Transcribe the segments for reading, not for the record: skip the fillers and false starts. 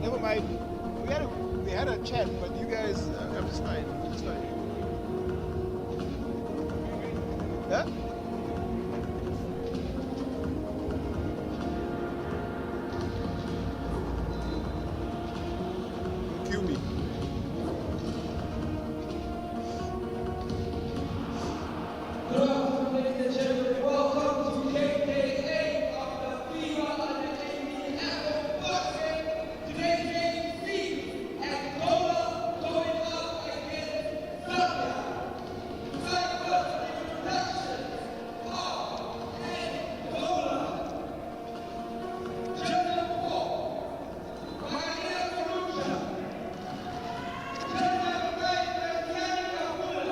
Never mind. We had a chat, but you guys, I'm just fine. It's fine. Yeah? Cue me. Ladies and gentlemen, welcome to game day 8 of the FIBA U18 AfroBasket. Today's game features Angola going up against Zambia. Tonight was the introduction of Angola. Just number 4, Maria Perugia. Just number 5, Tatiana. Just number 6,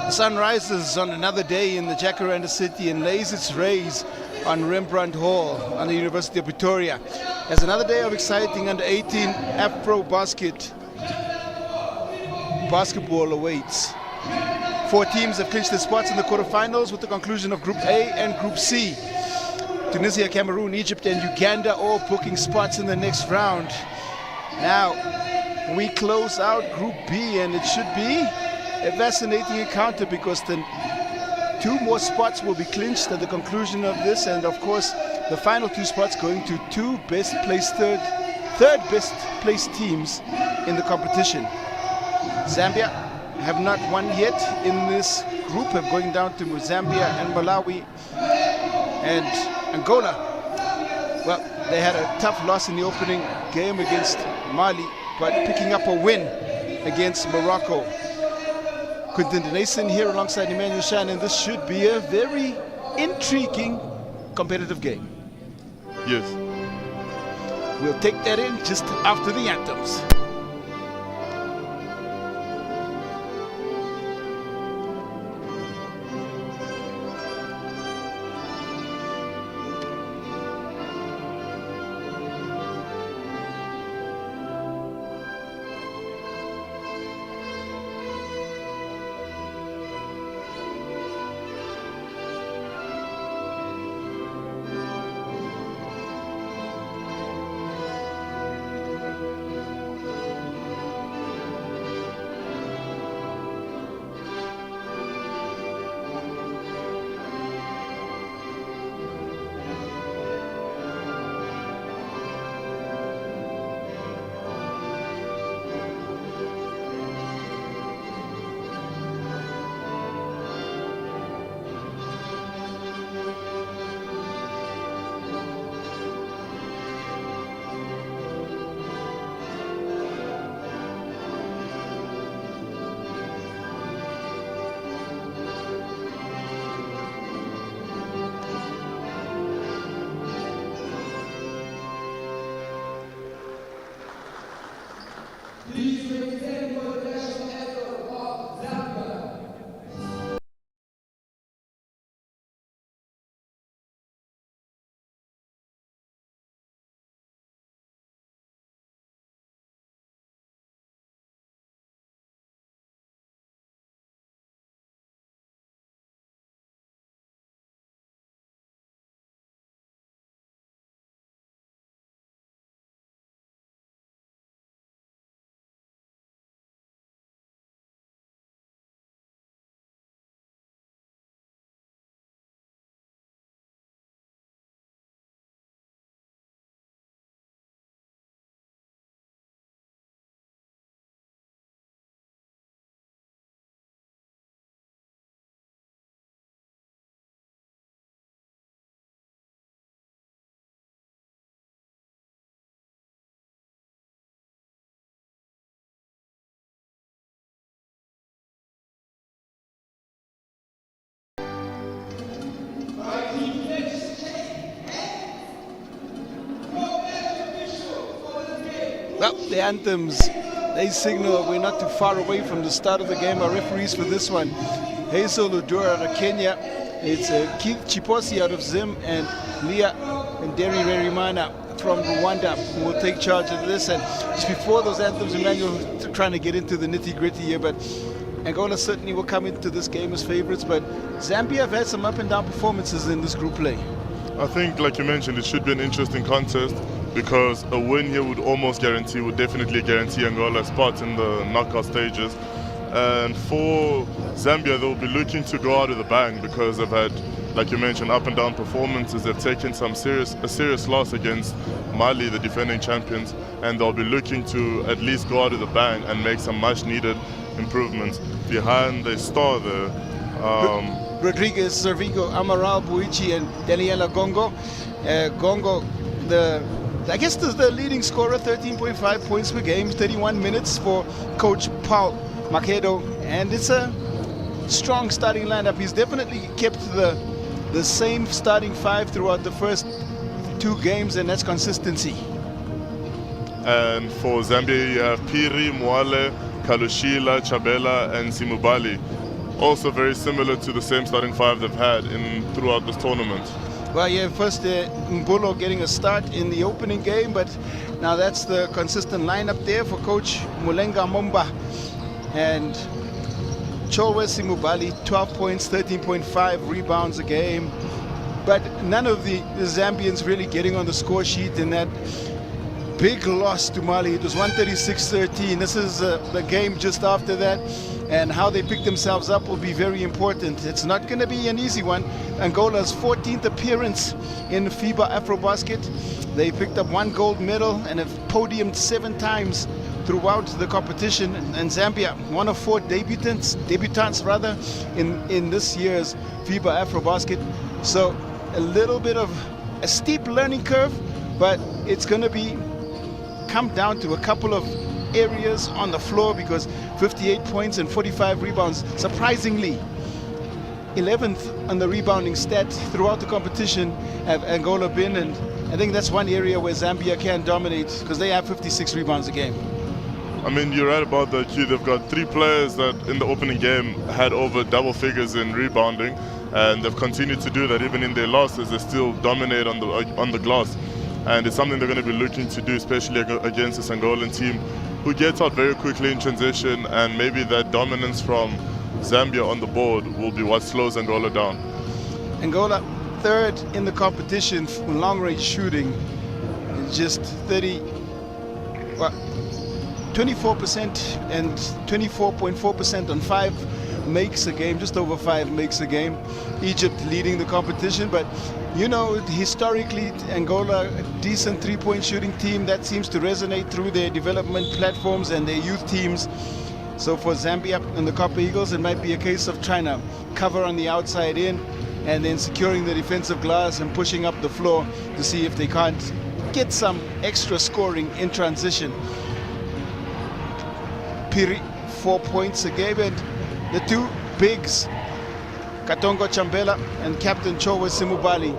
The sun rises on another day in the Jacaranda City and lays its rays on Rembrandt Hall on the University of Pretoria as another day of exciting under 18 AfroBasket basketball awaits. 4 teams have clinched their spots in the quarterfinals with the conclusion of Group A and Group C. Tunisia, Cameroon, Egypt and Uganda all booking spots in the next round. Now we close out Group B and it should be a fascinating encounter because the 2 more spots will be clinched at the conclusion of this, and of course the final 2 spots going to 2 third best placed teams in the competition. Zambia have not won yet in this group, have going down to Zambia and Malawi and Angola. Well, they had a tough loss in the opening game against Mali, but picking up a win against Morocco. Quinton Denason here alongside Emmanuel Shannon. This should be a very intriguing competitive game. Yes. We'll take that in just after the anthems. Well, the anthems, they signal we're not too far away from the start of the game. Our referees for this one, Hazel Udura out of Kenya, it's Keith Chiposi out of Zim, and Leah and Derry Rerimana from Rwanda who will take charge of this. And just before those anthems, Emmanuel, trying to get into the nitty-gritty here, but Angola certainly will come into this game as favorites, but Zambia have had some up and down performances in this group play. I think, like you mentioned, it should be an interesting contest because a win here would definitely guarantee Angola a spot in the knockout stages. And for Zambia, they'll be looking to go out with a bang because they've had, like you mentioned, up and down performances. They've taken a serious loss against Mali, the defending champions, and they'll be looking to at least go out with a bang and make some much needed improvements. Behind the star there, Rodriguez, Servigo, Amaral, Buichi, and Daniela Gongo. Gongo, I guess the leading scorer, 13.5 points per game, 31 minutes for Coach Paul Makedo, and it's a strong starting lineup. He's definitely kept the same starting five throughout the first two games, and that's consistency. And for Zambia, you have Piri, Mwale, Kalushila, Chabela, and Simubali. Also very similar to the same starting five they've had throughout this tournament. Well, yeah, first Mbulo getting a start in the opening game, but now that's the consistent lineup there for Coach Mulenga Momba. And Cholwe Simubali, 12 points, 13.5 rebounds a game. But none of the Zambians really getting on the score sheet in that big loss to Mali. It was 136-13. This is the game just after that. And how they pick themselves up will be very important. It's not going to be an easy one. Angola's 14th appearance in FIBA AfroBasket. They picked up 1 gold medal and have podiumed 7 times throughout the competition. And Zambia, one of 4 debutants in this year's FIBA AfroBasket. So a little bit of a steep learning curve, but it's going to come down to a couple of areas on the floor, because 58 points and 45 rebounds, surprisingly 11th on the rebounding stat throughout the competition have Angola been, and I think that's one area where Zambia can dominate because they have 56 rebounds a game. I mean, you're right about that, Q. They've got 3 players that in the opening game had over double figures in rebounding, and they've continued to do that even in their losses. They still dominate on the glass, and it's something they're going to be looking to do, especially against this Angolan team who gets out very quickly in transition, and maybe that dominance from Zambia on the board will be what slows Angola down. Angola 3rd in the competition for long-range shooting, just 24% and 24.4% on 5 makes a game, just over 5 makes a game. Egypt leading the competition, but you know, historically Angola, a decent 3-point shooting team that seems to resonate through their development platforms and their youth teams. So for Zambia and the Copper Eagles, it might be a case of trying to cover on the outside in and then securing the defensive glass and pushing up the floor to see if they can't get some extra scoring in transition. Piri, 4 points a game, and the 2 bigs, Katongo Chambela and Captain Cholwe Simubali,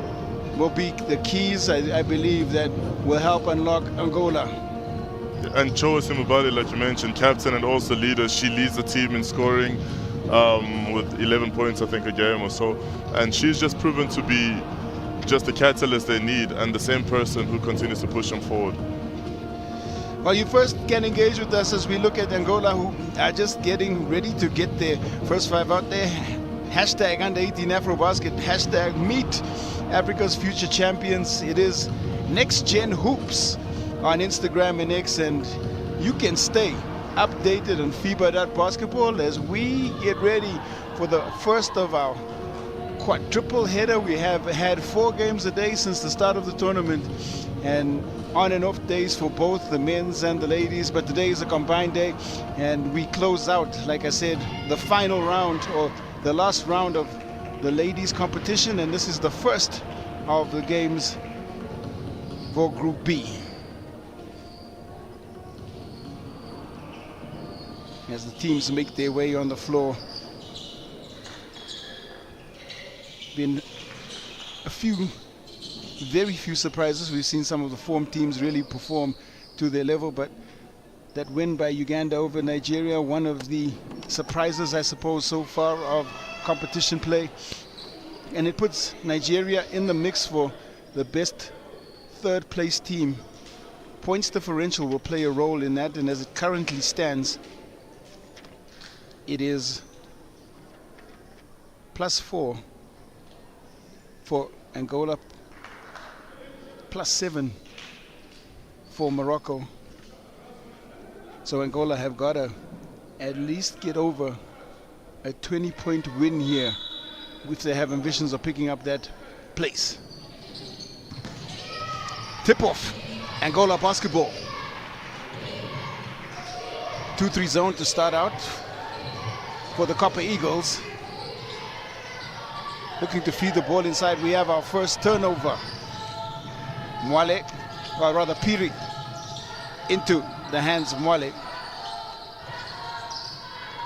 will be the keys, I believe, that will help unlock Angola. And Cholwe Simubali, like you mentioned, captain and also leader. She leads the team in scoring with 11 points, I think, a game or so. And she's just proven to be just the catalyst they need and the same person who continues to push them forward. Well, you first can engage with us as we look at Angola, who are just getting ready to get their first 5 out there. Hashtag under-18 AfroBasket, hashtag meet Africa's future champions. It is Next Gen Hoops on Instagram and X, and you can stay updated on FIBA.basketball as we get ready for the first of our quadruple header. We have had 4 games a day since the start of the tournament, and on and off days for both the men's and the ladies, but today is a combined day, and we close out, like I said, the final round, or the last round of the ladies competition, and this is the first of the games for Group B. As the teams make their way on the floor, been very few surprises. We've seen some of the form teams really perform to their level, but that win by Uganda over Nigeria, one of the surprises, I suppose, so far of competition play. And it puts Nigeria in the mix for the best third place team. Points differential will play a role in that, and as it currently stands, it is +4 for Angola, +7 for Morocco. So Angola have got to at least get over a 20-point win here if they have ambitions of picking up that place. Tip-off, Angola basketball. 2-3 zone to start out for the Copper Eagles. Looking to feed the ball inside. We have our first turnover. Mwale, or rather Piri, into the hands of Mwale.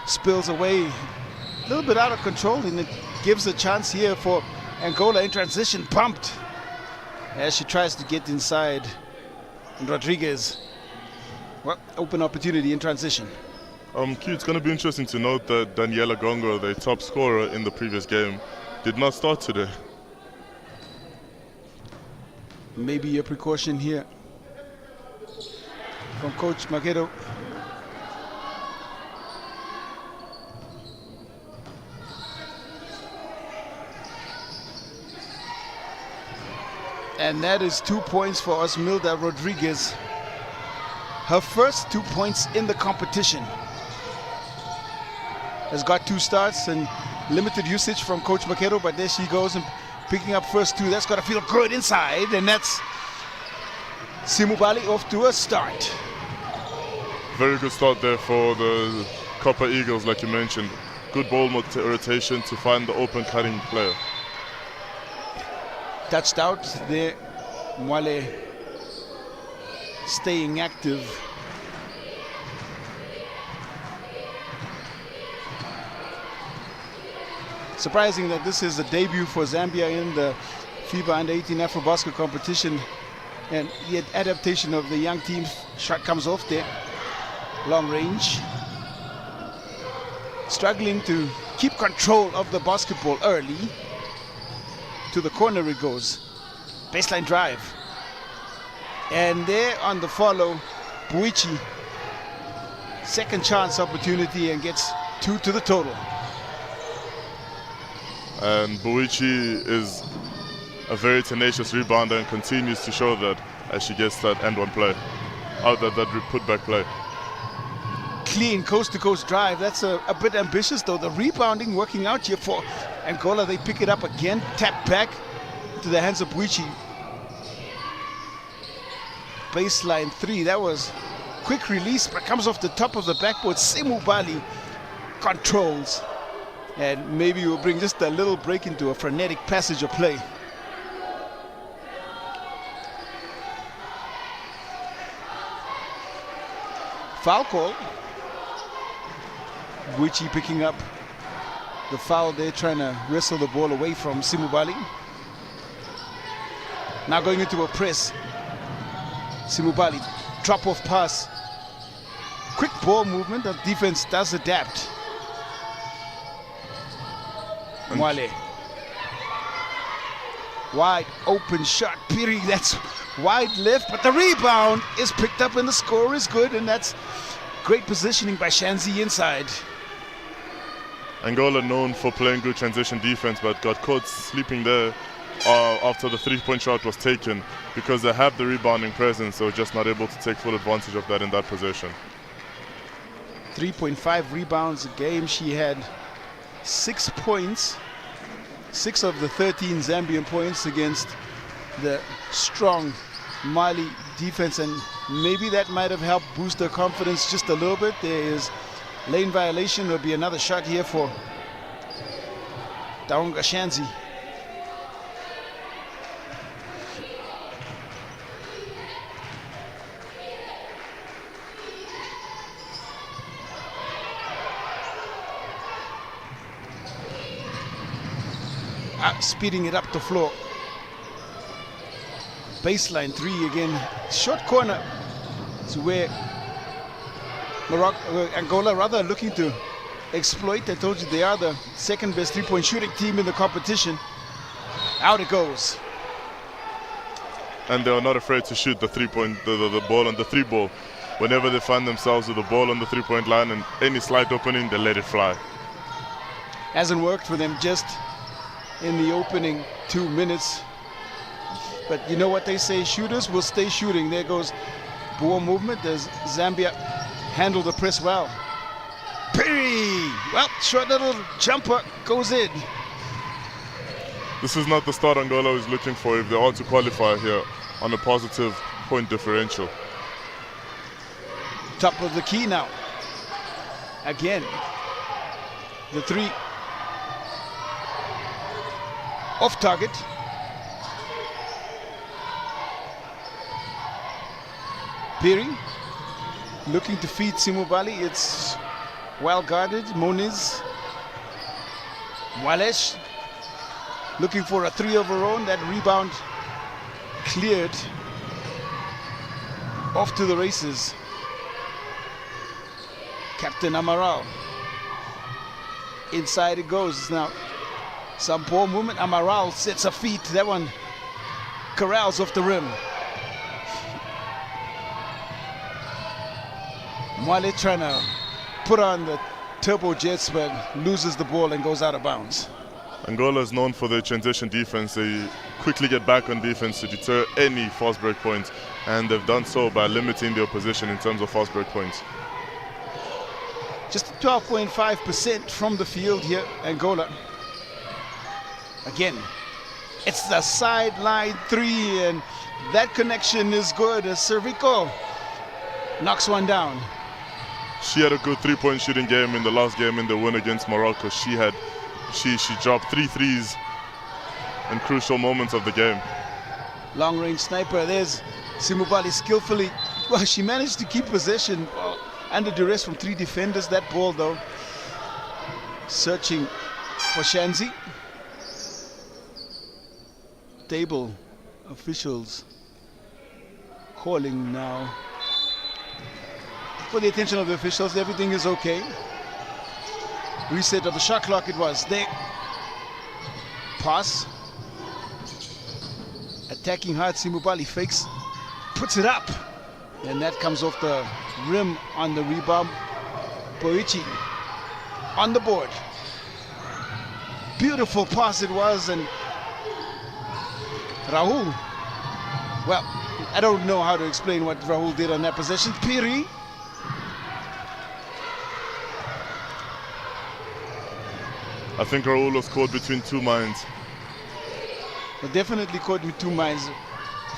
Spills away, a little bit out of control, and it gives a chance here for Angola in transition. Pumped as she tries to get inside. And Rodriguez, well, open opportunity in transition. Q, it's going to be interesting to note that Daniela Gongo, the top scorer in the previous game, did not start today. Maybe a precaution here from Coach Magedo. And that is 2 points for Osmilda Rodriguez. Her first 2 points in the competition. Has got 2 starts and limited usage from Coach Makedo, but there she goes and picking up first 2. That's got to feel good inside, and that's Simubali off to a start. Very good start there for the Copper Eagles, like you mentioned. Good ball rotation to find the open cutting player. Touched out there, Mwale staying active. Surprising that this is the debut for Zambia in the FIBA U18 AfroBasket competition, and the adaptation of the young team. Shot comes off there, long range. Struggling to keep control of the basketball early. To the corner it goes. Baseline drive. And there on the follow, Buichi. Second chance opportunity and gets 2 to the total. And Buichi is a very tenacious rebounder and continues to show that as she gets that end-one play, that put-back play. Clean coast-to-coast drive. That's a bit ambitious, though. The rebounding working out here for Angola. They pick it up again, tap back to the hands of Buichi. Baseline 3. That was quick release, but comes off the top of the backboard. Simubali controls. And maybe we'll bring just a little break into a frenetic passage of play. Foul call. Buichi picking up the foul there, trying to wrestle the ball away from Simubali. Now going into a press. Simubali, drop-off pass. Quick ball movement. The defense does adapt. Mwale. Wide open shot. Piri, that's wide left, but the rebound is picked up and the score is good, and that's great positioning by Shanzi inside. Angola known for playing good transition defense, but got caught sleeping there after the 3-point shot was taken because they have the rebounding presence, so just not able to take full advantage of that in that possession. 3.5 rebounds a game. She had 6 points, 6 of the 13 Zambian points against the strong Mali defense, and maybe that might have helped boost her confidence just a little bit. There is lane violation. There'll be another shot here for Taonga Shanzi. Speeding it up the floor. Baseline 3 again. Short corner is where Angola rather looking to exploit. I told you they are the second best three-point shooting team in the competition. Out it goes. And they are not afraid to shoot the the ball on the three ball. Whenever they find themselves with the ball on the three-point line and any slight opening, they let it fly. Hasn't worked for them just in the opening 2 minutes. But you know what they say, shooters will stay shooting. There goes ball movement as Zambia handle the press well. Perry! Well, short little jumper goes in. This is not the start Angola is looking for if they are to qualify here on a positive point differential. Top of the key now. Again, the three off target. Piri looking to feed Simubali. It's well guarded. Moniz. Walesh looking for a three of her own. That rebound cleared. Off to the races. Captain Amaral. Inside it goes. Now some poor movement. Amaral sets her feet. That one corrals off the rim. Mwale trying to put on the turbo jets, but loses the ball and goes out of bounds. Angola is known for their transition defense. They quickly get back on defense to deter any fast break points, and they've done so by limiting the opposition in terms of fast break points. Just 12.5% from the field here, Angola. Again, it's the sideline three, and that connection is good as Cervico knocks one down. She had a good three-point shooting game in the last game in the win against Morocco. She dropped 3 threes in crucial moments of the game. Long-range sniper. There's Simubali skillfully. Well, she managed to keep possession under duress from 3 defenders. That ball, though, searching for Shanzi. Table officials calling now. For the attention of the officials, everything is okay. Reset of the shot clock it was. There. Pass. Attacking hard, Simubali fakes, puts it up. And that comes off the rim on the rebound. Boichi on the board. Beautiful pass it was, and Rahul. Well, I don't know how to explain what Rahul did on that possession. Piri. I think Raul was caught between 2 minds. But definitely caught with 2 minds.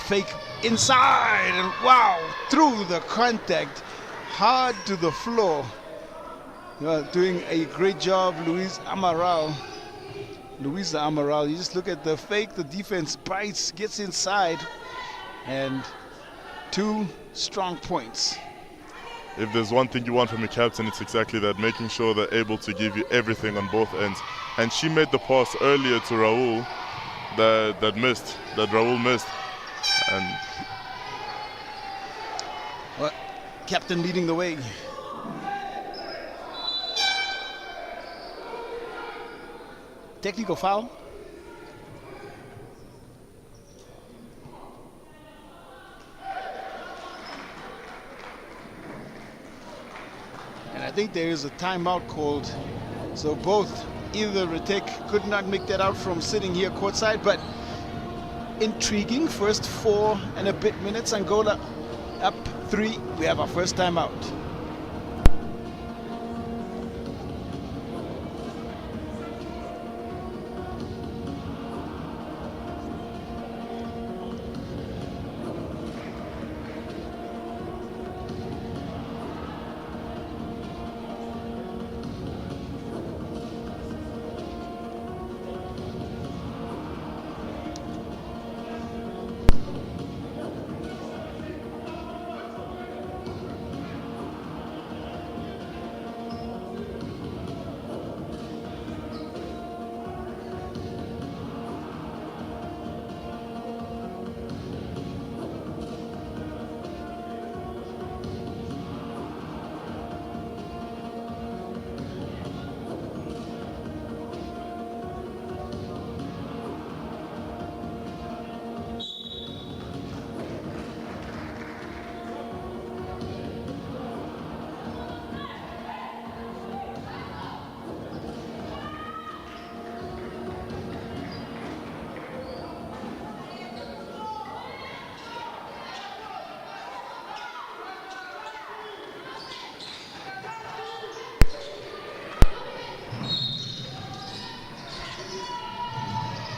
Fake inside, and wow, through the contact, hard to the floor. Doing a great job, Luisa Amaral. You just look at the fake, the defense bites, gets inside, and 2 strong points. If there's one thing you want from a captain, it's exactly that, making sure they're able to give you everything on both ends. And she made the pass earlier to Raul that Raul missed. And well, captain leading the way. Technical foul. And I think there is a timeout called. So both, either Retek could not make that out from sitting here courtside, but intriguing. First 4 and a bit minutes. Angola up 3. We have our first timeout.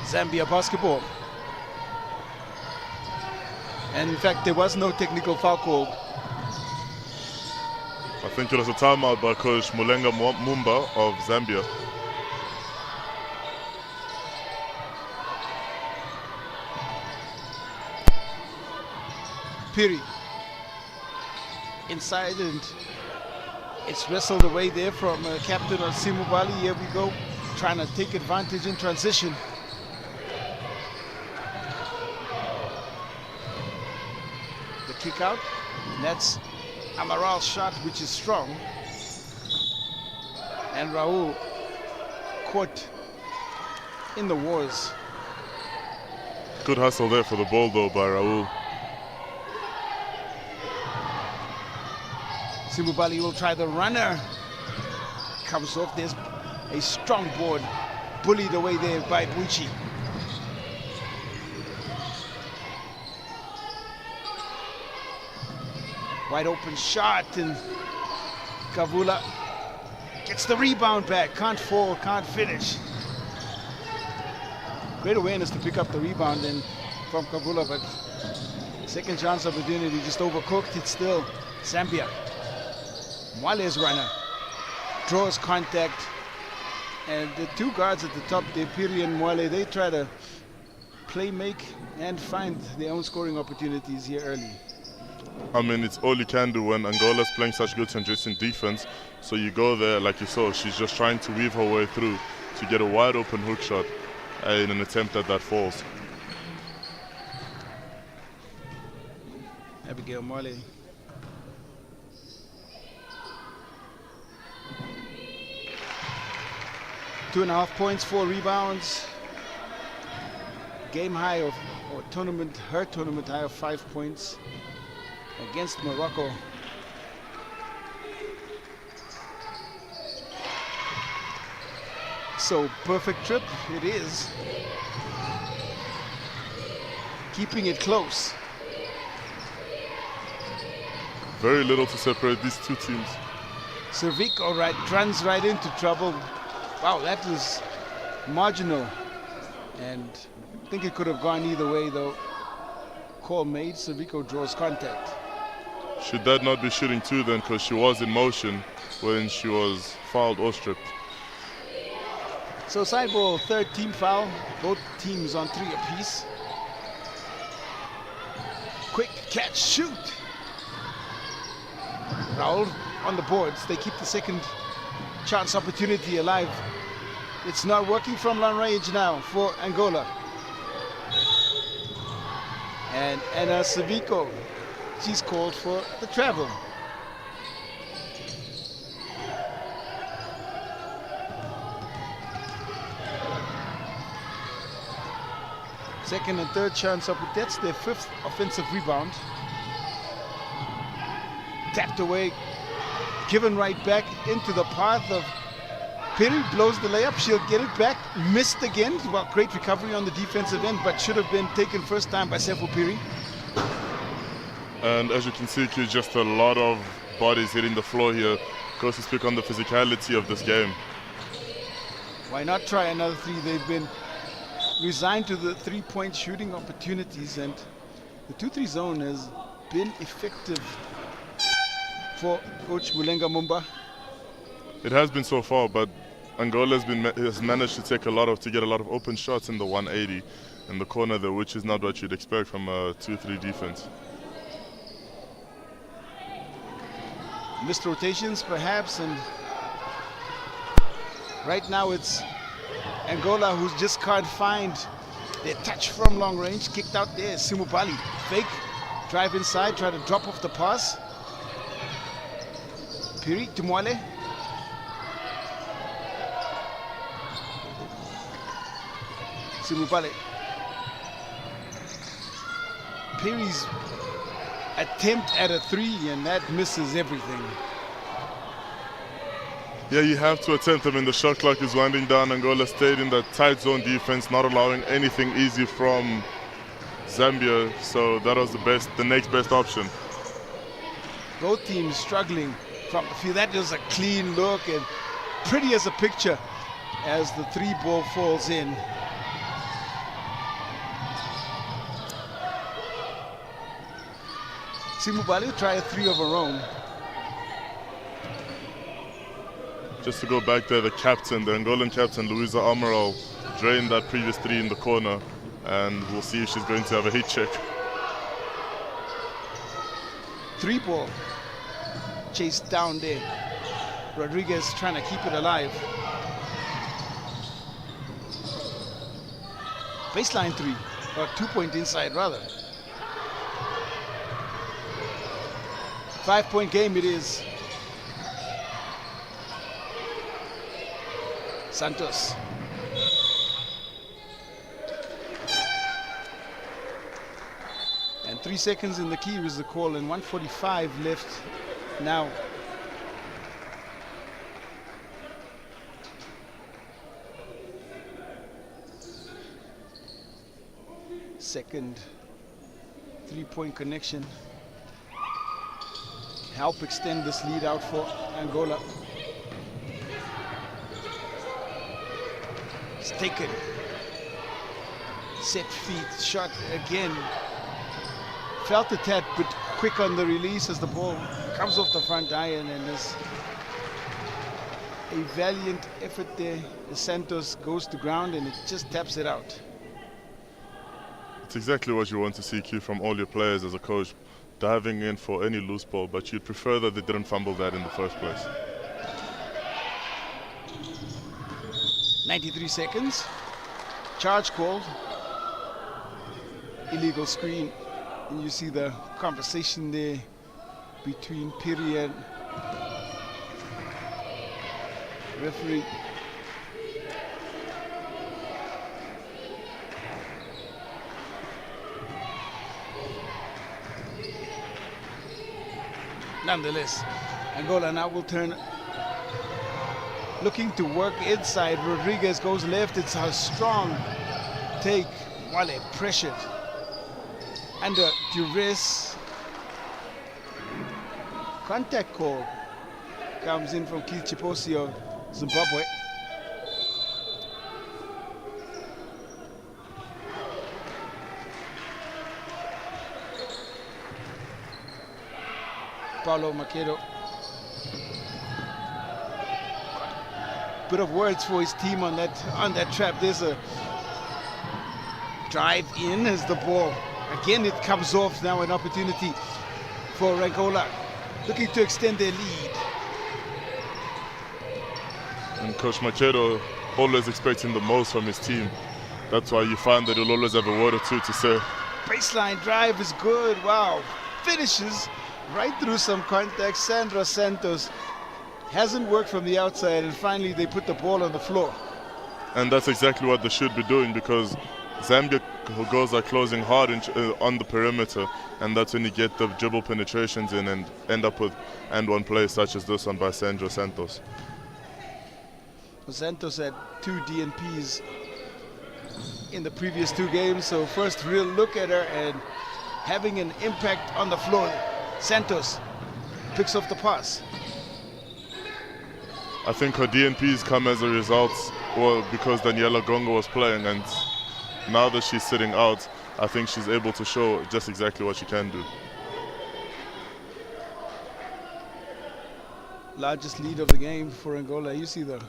Zambia basketball. And in fact, there was no technical foul called. I think it was a timeout by Coach Mulenga Mumba of Zambia. Piri inside, and it's wrestled away there from captain Simubali. Here we go, trying to take advantage in transition. The kick out, and that's Amaral's shot, which is strong. And Raul caught in the wars. Good hustle there for the ball though by Raul. Simubali will try the runner. Comes off. There's a strong board. Bullied away there by Buichi. Wide open shot, and Kavula gets the rebound back. Can't fall, can't finish. Great awareness to pick up the rebound and from Kavula, but second chance opportunity just overcooked. It's still Zambia. Mwale's runner draws contact, and the two guards at the top, Piri and Mwale, they try to play make and find their own scoring opportunities here early. I mean, it's all you can do when Angola's playing such good transition defense. So you go there, like you saw, she's just trying to weave her way through to get a wide open hook shot in an attempt at that falls. Abigail Mwale. Two and a half points, 4 rebounds. Game high of, or tournament, her tournament high of 5 points against Morocco. So perfect trip it is. Keeping it close. Very little to separate these two teams. Servico runs right into trouble. Wow, that was marginal. And I think it could have gone either way though. Call made, Servico draws contact. Should that not be shooting too then, because she was in motion when she was fouled or stripped? So side ball, third team foul. Both teams on 3 apiece. Quick catch, shoot. Raul on the boards. They keep the second chance opportunity alive. It's not working from long range now for Angola. And Anna Servico, she's called for the travel. Second and third chance up. That's their 5th offensive rebound. Tapped away, given right back into the path of Piri. Blows the layup, she'll get it back. Missed again. Well, great recovery on the defensive end, but should have been taken first time by Sefo Piri. And as you can see, just a lot of bodies hitting the floor here. Goes to speak on the physicality of this game. Why not try another 3? They've been resigned to the 3-point shooting opportunities, and the 2-3 zone has been effective for Coach Mulenga Mumba. It has been so far, but Angola has managed to get a lot of open shots in the 180 in the corner there, which is not what you'd expect from a 2-3 defense. Missed rotations perhaps, and right now it's Angola who just can't find their touch from long range. Kicked out there, Simubali. Fake, drive inside, try to drop off the pass. Piri to Mwale. Simubali. Piri's attempt at a 3, and that misses everything. Yeah, you have to attempt them. The shot clock is winding down. Angola stayed in that tight zone defense, not allowing anything easy from Zambia. So that was the next best option. Both teams struggling from the field. That was a clean look and pretty as a picture as the 3 ball falls in. Simubali will try a 3 of her own. Just to go back there, the Angolan captain, Luisa Amaral, drained that previous 3 in the corner, and we'll see if she's going to have a heat check. 3 ball. Chased down there. Rodriguez trying to keep it alive. Baseline 3, or 2-point inside rather. 5-point game it is. Santos. And 3 seconds in the key was the call, and 1:45 left now. Second 3-point connection. Help extend this lead out for Angola. It's taken. Set feet, shot again. Felt a tad bit quick on the release as the ball comes off the front iron, and there's a valiant effort there as Santos goes to ground and it just taps it out. It's exactly what you want to see, Q, from all your players as a coach, diving in for any loose ball, but you'd prefer that they didn't fumble that in the first place. 93 seconds. Charge called. Illegal screen. And you see the conversation there between Piri and referee. Nonetheless, Angola now will turn, looking to work inside. Rodriguez goes left. It's a strong take. Wale pressured. Under duress. Contact call comes in from Keith Chiposio, Zimbabwe. Paulo Maquero. Bit of words for his team on that trap. There's a drive in as the ball. Again, it comes off. Now an opportunity for Angola, looking to extend their lead. And Coach Machado always expecting the most from his team. That's why you find that he'll always have a word or two to say. Baseline drive is good. Wow. Finishes right through some contact. Sandra Santos hasn't worked from the outside, and finally they put the ball on the floor. And that's exactly what they should be doing, because Zambia goals are closing hard on the perimeter, and that's when you get the dribble penetrations in and end up with and-one plays such as this one by Sandra Santos. Santos had 2 DNPs in the previous 2 games, so first real look at her and having an impact on the floor. Santos picks up the pass. I think her DNPs come as a result, well, because Daniela Gongo was playing, and now that she's sitting out, I think she's able to show just exactly what she can do. Largest lead of the game for Angola. You see the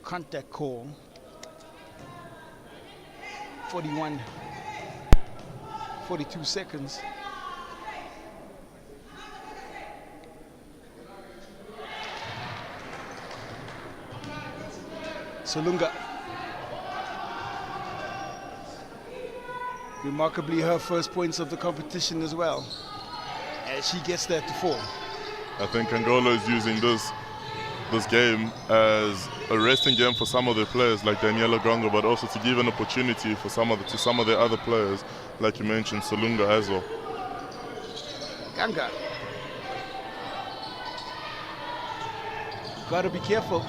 contact call. 42 seconds. Solunga. Remarkably, her first points of the competition as well, as she gets that to 4. I think Angola is using this game as a resting game for some of their players like Daniela Gongo, but also to give an opportunity for some of their other players, like you mentioned, Solunga as well. Ganga. Gotta be careful.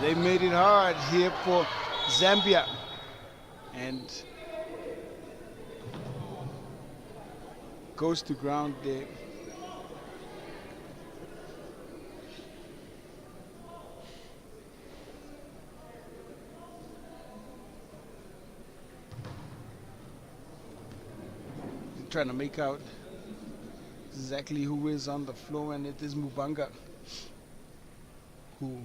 They made it hard here for Zambia, and goes to ground there. trying to make out exactly who is on the floor, and it is Mubanga, who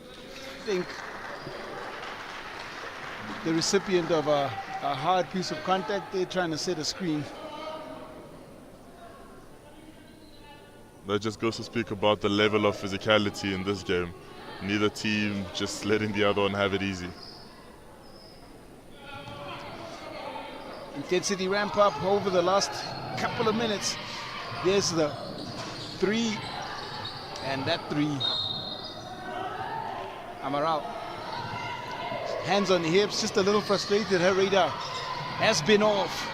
I think the recipient of a hard piece of contact. They're trying to set a screen. That just goes to speak about the level of physicality in this game. Neither team just letting the other one have it easy. Intensity ramp up over the last couple of minutes. There's the three, and that three. Amaral. Hands on the hips, just a little frustrated. Her radar has been off.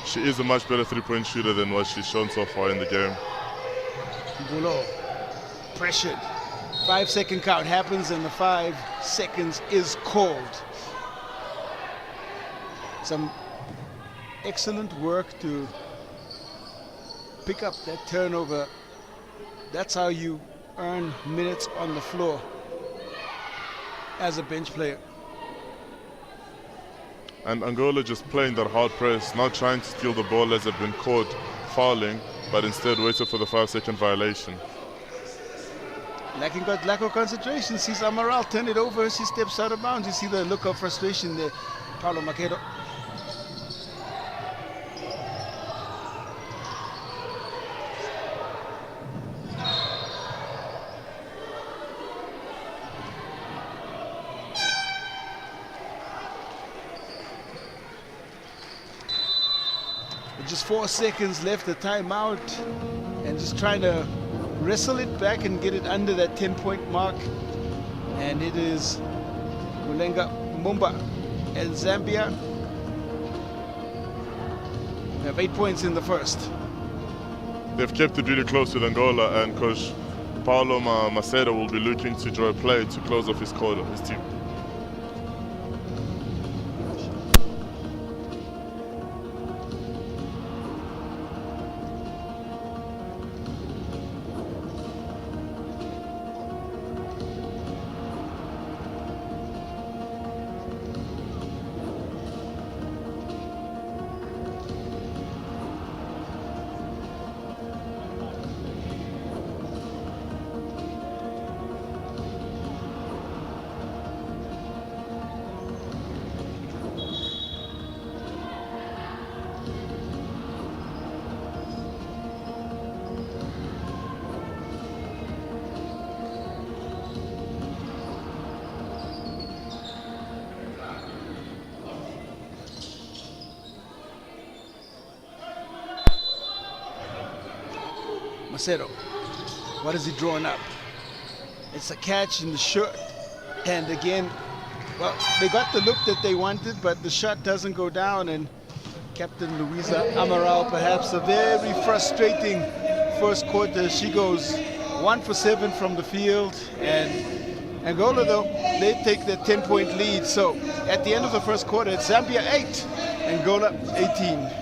She is a much better three-point shooter than what she's shown so far in the game. Bulo, pressured. 5-second count happens and the 5 seconds is called. Some excellent work to pick up that turnover. That's how you earn minutes on the floor as a bench player. And Angola just playing that hard press, not trying to steal the ball as they've been caught fouling, but instead waited for the 5-second violation. Lack of concentration. Sees Amaral turn it over. She steps out of bounds. You see the look of frustration there. Paulo Maquedo. Just 4 seconds left, the timeout, and just trying to wrestle it back and get it under that 10-point mark. And it is Mulenga Mumba and Zambia. They have 8 points in the first. They've kept it really close with Angola, and Coach Paulo Macedo will be looking to draw a play to close off his team. Macedo, what is he drawing up? It's a catch in the shirt. And again, well, they got the look that they wanted, but the shot doesn't go down. And Captain Luisa Amaral, perhaps a very frustrating first quarter. She goes 1 for 7 from the field. And Angola, though, they take the 10-point lead. So at the end of the first quarter, it's Zambia 8, Angola 18.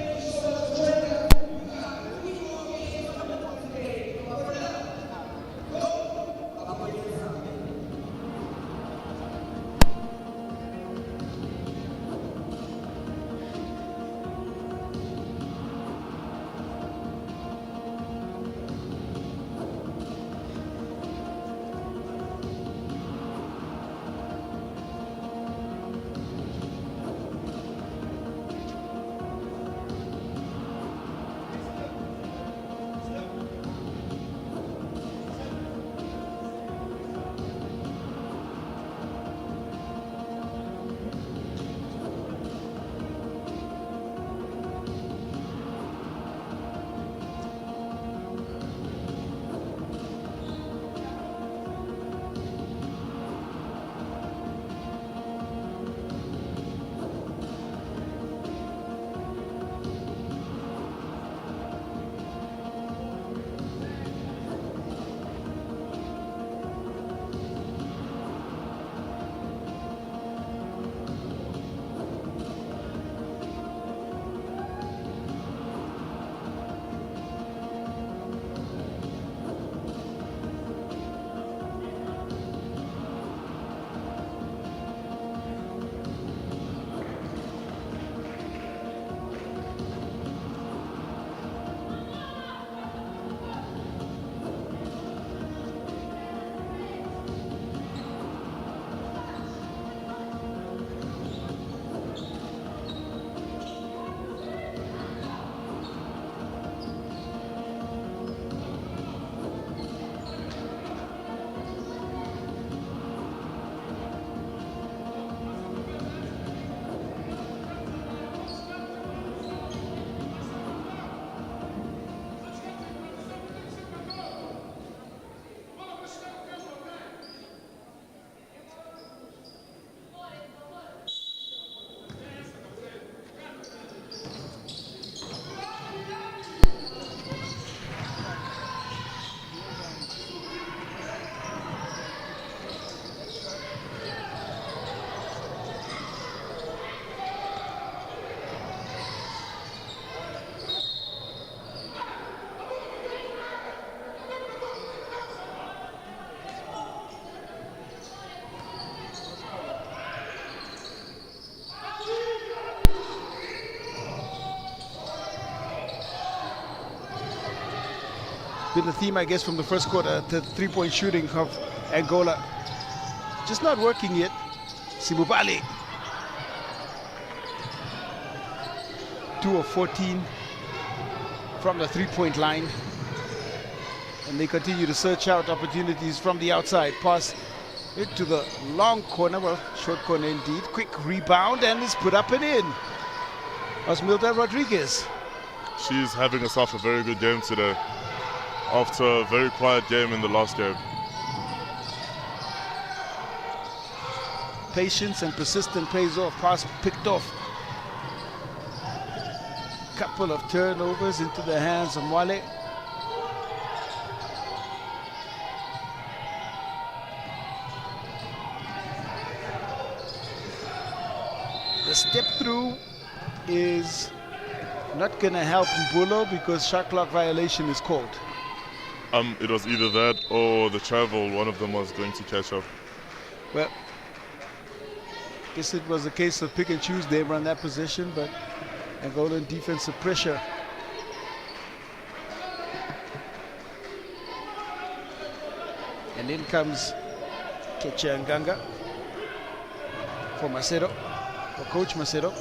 been the theme, I guess, from the first quarter. The three-point shooting of Angola just not working yet. Simubali, 2 of 14 from the three-point line. And they continue to search out opportunities from the outside. Pass it to the long corner, well, short corner indeed. Quick rebound, and it's put up and in. Osmilda Rodriguez. She's having herself a very good game today, after a very quiet game in the last game. Patience and persistence pays off. Pass picked off. Couple of turnovers into the hands of Mwale. The step through is not going to help Mbulo because shot clock violation is called. It was either that or the travel. One of them was going to catch up. Well, I guess it was a case of pick and choose. They run that position, but Angolan defensive pressure. And in comes Kecha Nganga for Macedo, for Coach Macedo.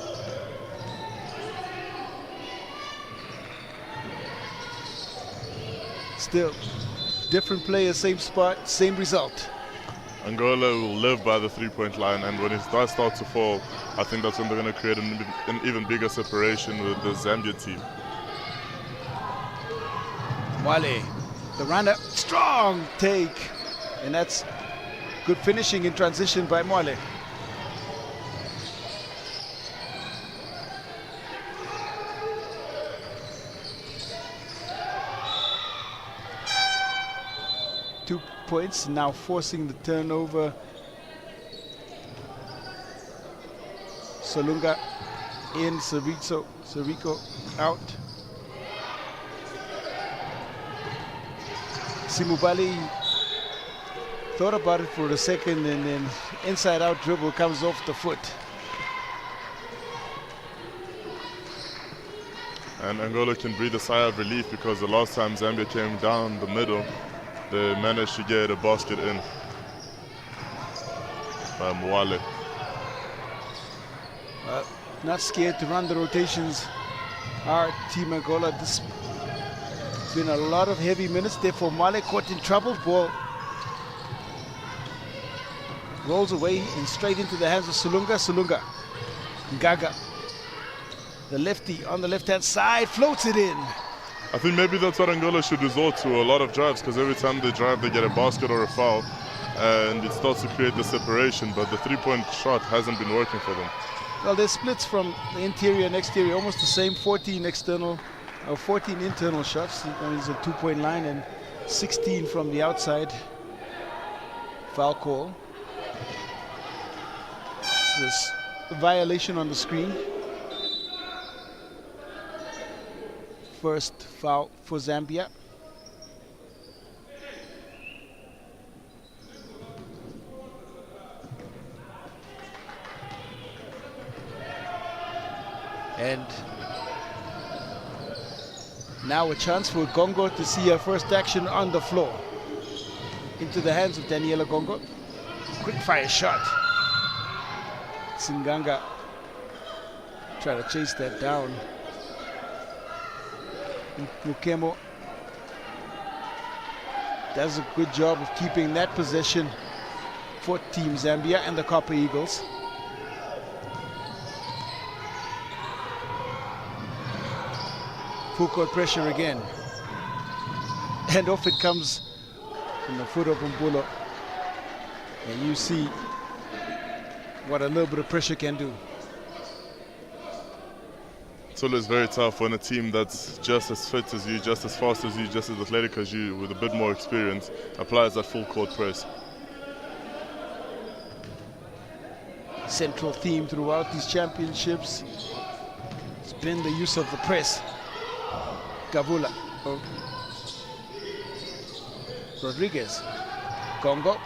Still, different players, same spot, same result. Angola will live by the three-point line, and when it does start to fall, I think that's when they're going to create an even bigger separation with the Zambia team. Mwale, the runner, strong take, and that's good finishing in transition by Mwale. Points now forcing the turnover. Solunga in, Cerrico out. Simubali thought about it for a second, and then inside out dribble comes off the foot. And Angola can breathe a sigh of relief because the last time Zambia came down the middle, they managed to get a basket in by Mwale. Not scared to run the rotations. Our team Angola, this been a lot of heavy minutes there for Mwale, caught in trouble. Ball rolls away and straight into the hands of Solunga. Gaga, the lefty on the left-hand side, floats it in. I think maybe that's what Angola should resort to, a lot of drives, because every time they drive they get a basket or a foul, and it starts to create the separation, but the three-point shot hasn't been working for them. Well, there's splits from the interior and exterior, almost the same, 14 external, or 14 internal shots. I mean, it's a two-point line, and 16 from the outside. Foul call. This violation on the screen. First foul for Zambia. And now a chance for Gongo to see her first action on the floor. Into the hands of Daniela Gongo. Quick fire shot. Singanga try to chase that down. Mukemo does a good job of keeping that possession for Team Zambia and the Copper Eagles. Full court pressure again. And off it comes from the foot of Mbulo. And you see what a little bit of pressure can do. It's always very tough when a team that's just as fit as you, just as fast as you, just as athletic as you, with a bit more experience, applies that full court press. Central theme throughout these championships has been the use of the press. Gavula. Rodriguez. Gongo.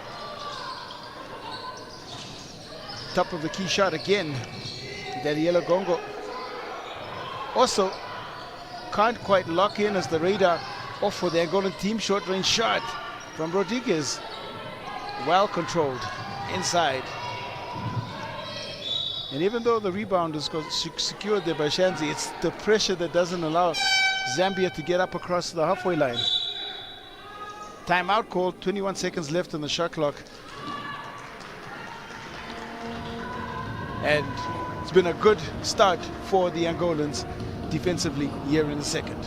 Top of the key shot again. Daniela Gongo. Also, can't quite lock in as the radar off for the Angolan team. Short range shot from Rodriguez. Well controlled inside. And even though the rebound is secured there by Shanzi, it's the pressure that doesn't allow Zambia to get up across the halfway line. Timeout called, 21 seconds left on the shot clock. And it's been a good start for the Angolans defensively here in the second.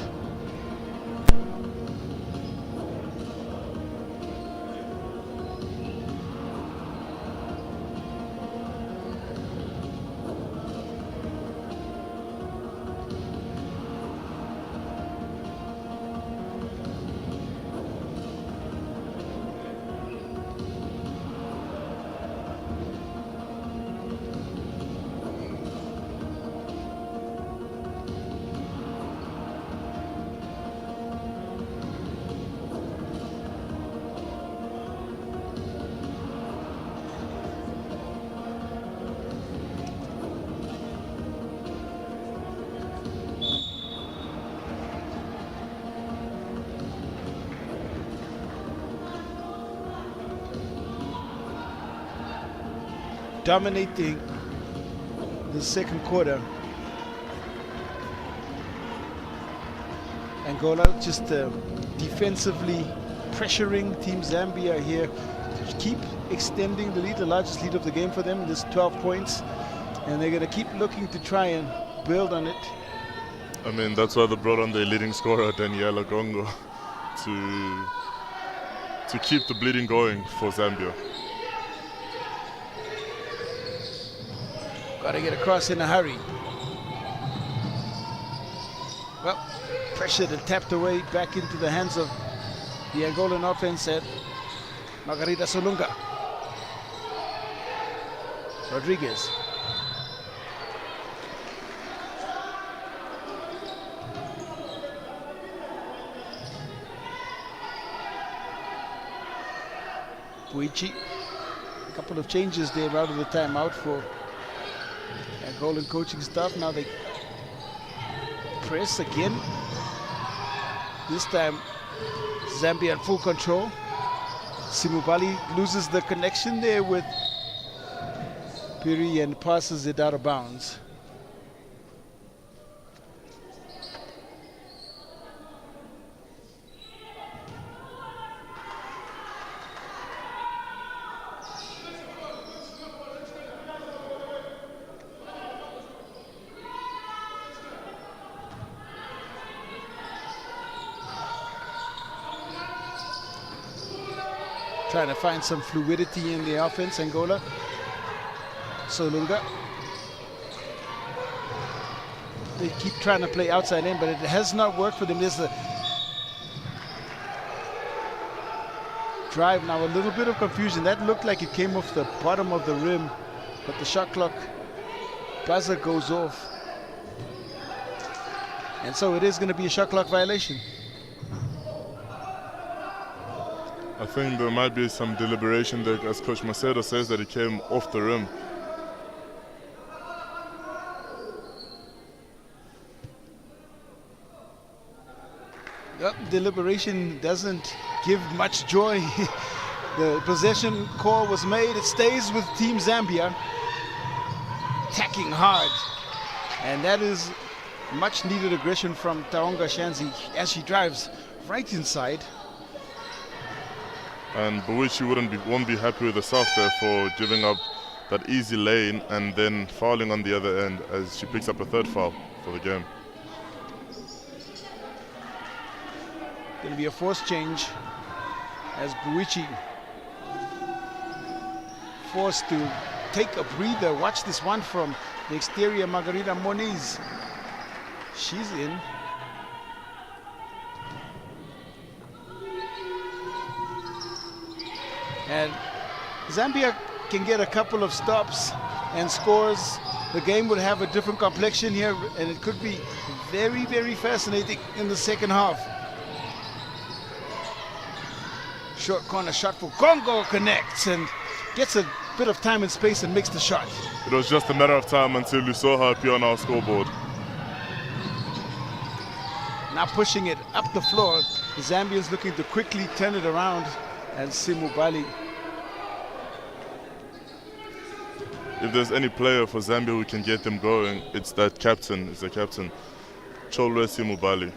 Dominating the second quarter. Angola just defensively pressuring Team Zambia here to keep extending the lead, the largest lead of the game for them. This 12 points, and they're going to keep looking to try and build on it. I mean, that's why they brought on their leading scorer, Daniela Gongo, to keep the bleeding going for Zambia. Got to get across in a hurry. Well, pressured and tapped away back into the hands of the Angolan offense at Margarita Solunga. Rodriguez. Puichi. A couple of changes there out of the timeout for Angolan coaching staff. Now they press again. This time Zambia in full control. Simubali loses the connection there with Piri and passes it out of bounds. Trying to find some fluidity in the offense, Angola. Solunga. They keep trying to play outside in, but it has not worked for them. There's a drive now, a little bit of confusion. That looked like it came off the bottom of the rim, but the shot clock buzzer goes off. And so it is going to be a shot clock violation. I think there might be some deliberation there, as Coach Macedo says that it came off the rim. Yep, deliberation doesn't give much joy. The possession call was made. It stays with Team Zambia, attacking hard. And that is much needed aggression from Taonga Shanzi as she drives right inside. And Buichi won't be happy with herself there for giving up that easy lane and then fouling on the other end as she picks up a third foul for the game. Going to be a force change as Buichi forced to take a breather. Watch this one from the exterior, Margarita Moniz. She's in. And Zambia can get a couple of stops and scores. The game would have a different complexion here, and it could be very, very fascinating in the second half. Short corner shot for Congo, connects and gets a bit of time and space and makes the shot. It was just a matter of time until you saw her appear on our scoreboard. Now pushing it up the floor. The Zambians looking to quickly turn it around. And Simubali. If there's any player for Zambia who can get them going, it's that captain. It's the captain, Cholwe Simubali.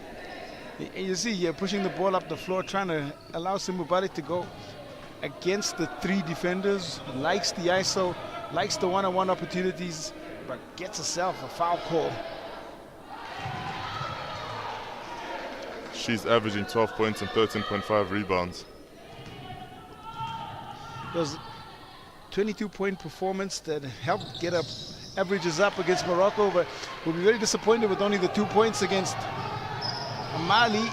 You see here, pushing the ball up the floor, trying to allow Simubali to go against the three defenders. Likes the ISO, likes the one-on-one opportunities, but gets herself a foul call. She's averaging 12 points and 13.5 rebounds. It was 22-point performance that helped get up averages up against Morocco, but we'll be very disappointed with only the 2 points against Mali.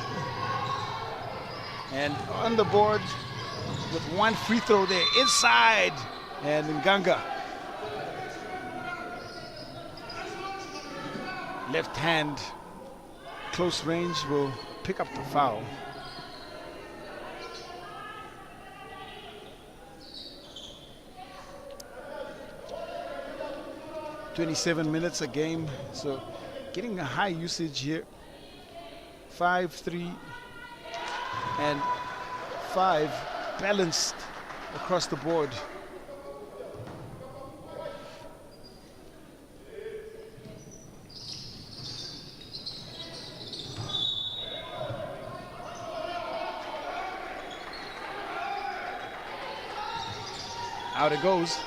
And on the board with one free throw there inside, and Nganga left hand close range will pick up the foul. "27 minutes a game," so getting a high usage here. 5, 3, and 5 balanced across the board. Out it goes.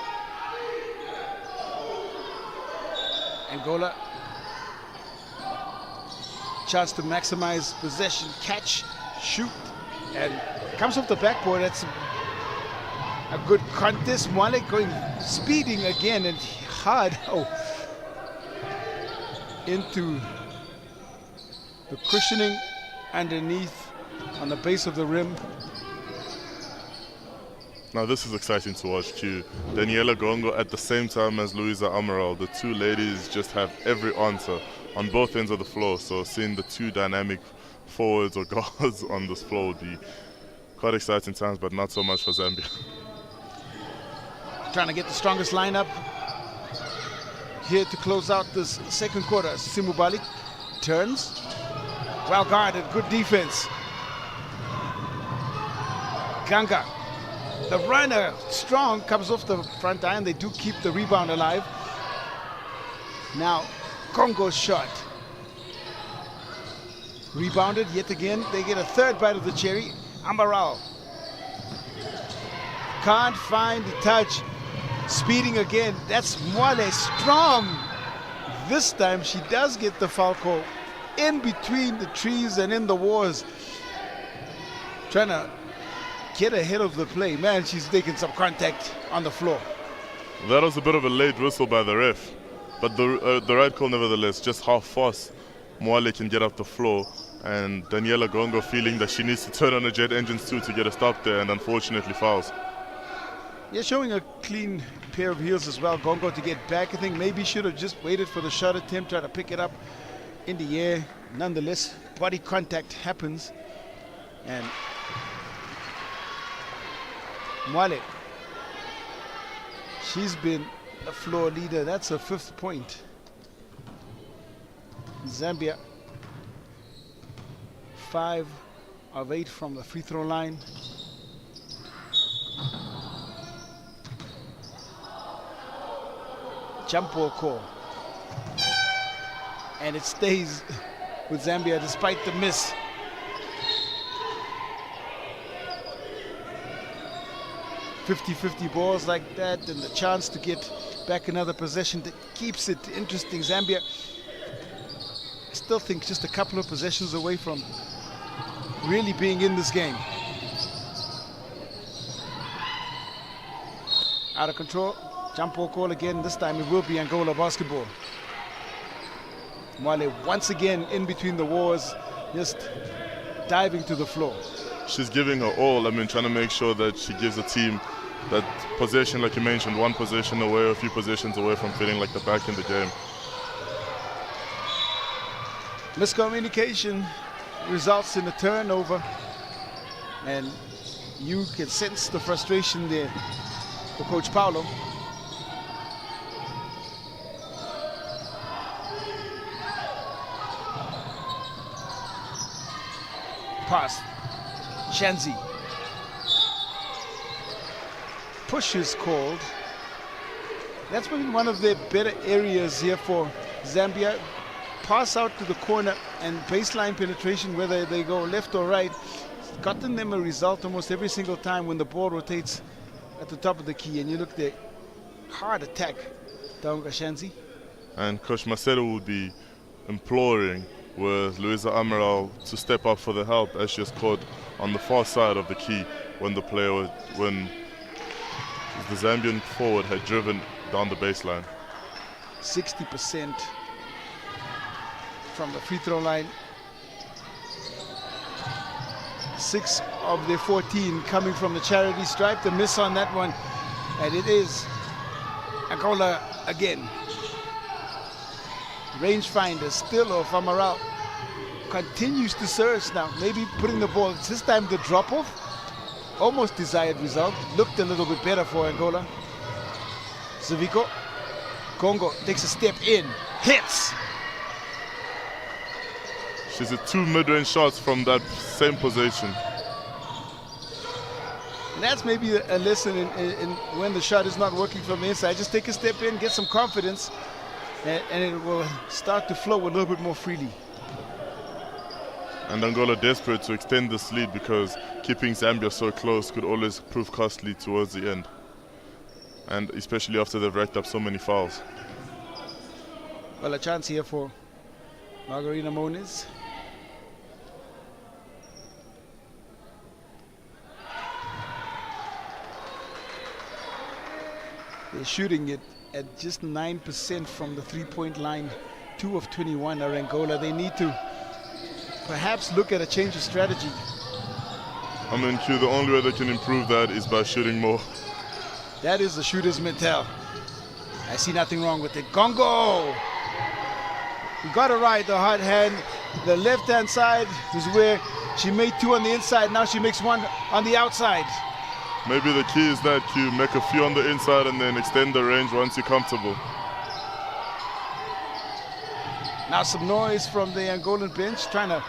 Angola. Chance to maximize possession, catch, shoot, and comes off the backboard. That's a good contest. Mwale going speeding again and hard into the cushioning underneath on the base of the rim. Now this is exciting to watch too. Daniela Gongo at the same time as Louisa Amaral. The two ladies just have every answer on both ends of the floor. So seeing the two dynamic forwards or guards on this floor would be quite exciting times, but not so much for Zambia. Trying to get the strongest lineup here to close out this second quarter. Simubali turns. Well guarded, good defense. Ganga. The runner, strong, comes off the front iron. They do keep the rebound alive. Now, Congo's shot. Rebounded yet again. They get a third bite of the cherry. Amaral. Can't find the touch. Speeding again. That's Mwale, strong. This time she does get the foul call in between the trees and in the walls. Trying to get ahead of the play. Man, she's taking some contact on the floor. That was a bit of a late whistle by the ref, but the right call nevertheless. Just how fast Mwale can get up the floor, and Daniela Gongo feeling that she needs to turn on the jet engines too to get a stop there, and unfortunately fouls. Yeah, showing a clean pair of heels as well. Gongo to get back. I think maybe should have just waited for the shot attempt, try to pick it up in the air. Nonetheless, body contact happens, and Mwale, she's been the floor leader. That's her 5th point. Zambia, 5 of 8 from the free throw line. Jump ball call. And it stays with Zambia despite the miss. "50-50 balls like that, and the chance to get back another possession that keeps it interesting." Zambia, I still think, just a couple of possessions away from really being in this game. Out of control, jump ball call again. This time it will be Angola basketball. Mwale once again in between the walls, just diving to the floor. She's giving her all. I mean, trying to make sure that she gives the team that possession, like you mentioned, one possession away, a few possessions away from feeling like they're back in the game. Miscommunication results in a turnover, and you can sense the frustration there for Coach Paulo. Pass. Shanzi. Push is called. That's been one of their better areas here for Zambia. Pass out to the corner and baseline penetration, whether they go left or right, gotten them a result almost every single time when the ball rotates at the top of the key. And you look there, hard attack, Daunga Shanzi. And Coach Marcelo would be imploring with Luisa Amaral to step up for the help, as she was caught on the far side of the key when the Zambian forward had driven down the baseline. 60% from the free throw line. 6 of the 14 coming from the charity stripe. The miss on that one, and it is Angola again. Rangefinder still off. Amaral continues to surge now, maybe putting the ball. It's this time the drop off. Almost desired result. Looked a little bit better for Angola. Zaviko. Congo takes a step in. Hits. She's at 2 mid-range shots from that same position. And that's maybe a lesson in when the shot is not working from the inside. Just take a step in, get some confidence, and it will start to flow a little bit more freely. And Angola desperate to extend this lead because keeping Zambia so close could always prove costly towards the end. And especially after they've racked up so many fouls. Well, a chance here for Margarina Moniz. They're shooting it at just 9% from the three-point line. 2 of 21 are Angola. They need to perhaps look at a change of strategy. I mean, Q, the only way they can improve that is by shooting more. That is the shooter's mental. I see nothing wrong with it. Congo! You got to ride the hot hand. The left-hand side is where she made 2 on the inside. Now she makes 1 on the outside. Maybe the key is that you make a few on the inside and then extend the range once you're comfortable. Now some noise from the Angolan bench, trying to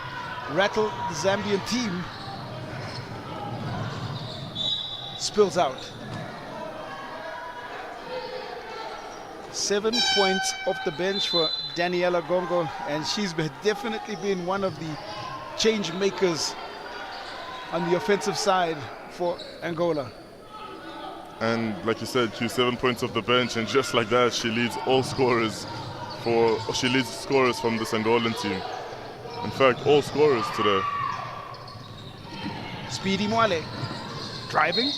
rattle the Zambian team. Spills out. 7 points off the bench for Daniela Gongo, and she's definitely been one of the change makers on the offensive side for Angola. And like you said, Q, 7 points off the bench, and just like that, she leads all scorers she leads scorers from this Angolan team. In fact, all scorers today. Speedy Mwale driving,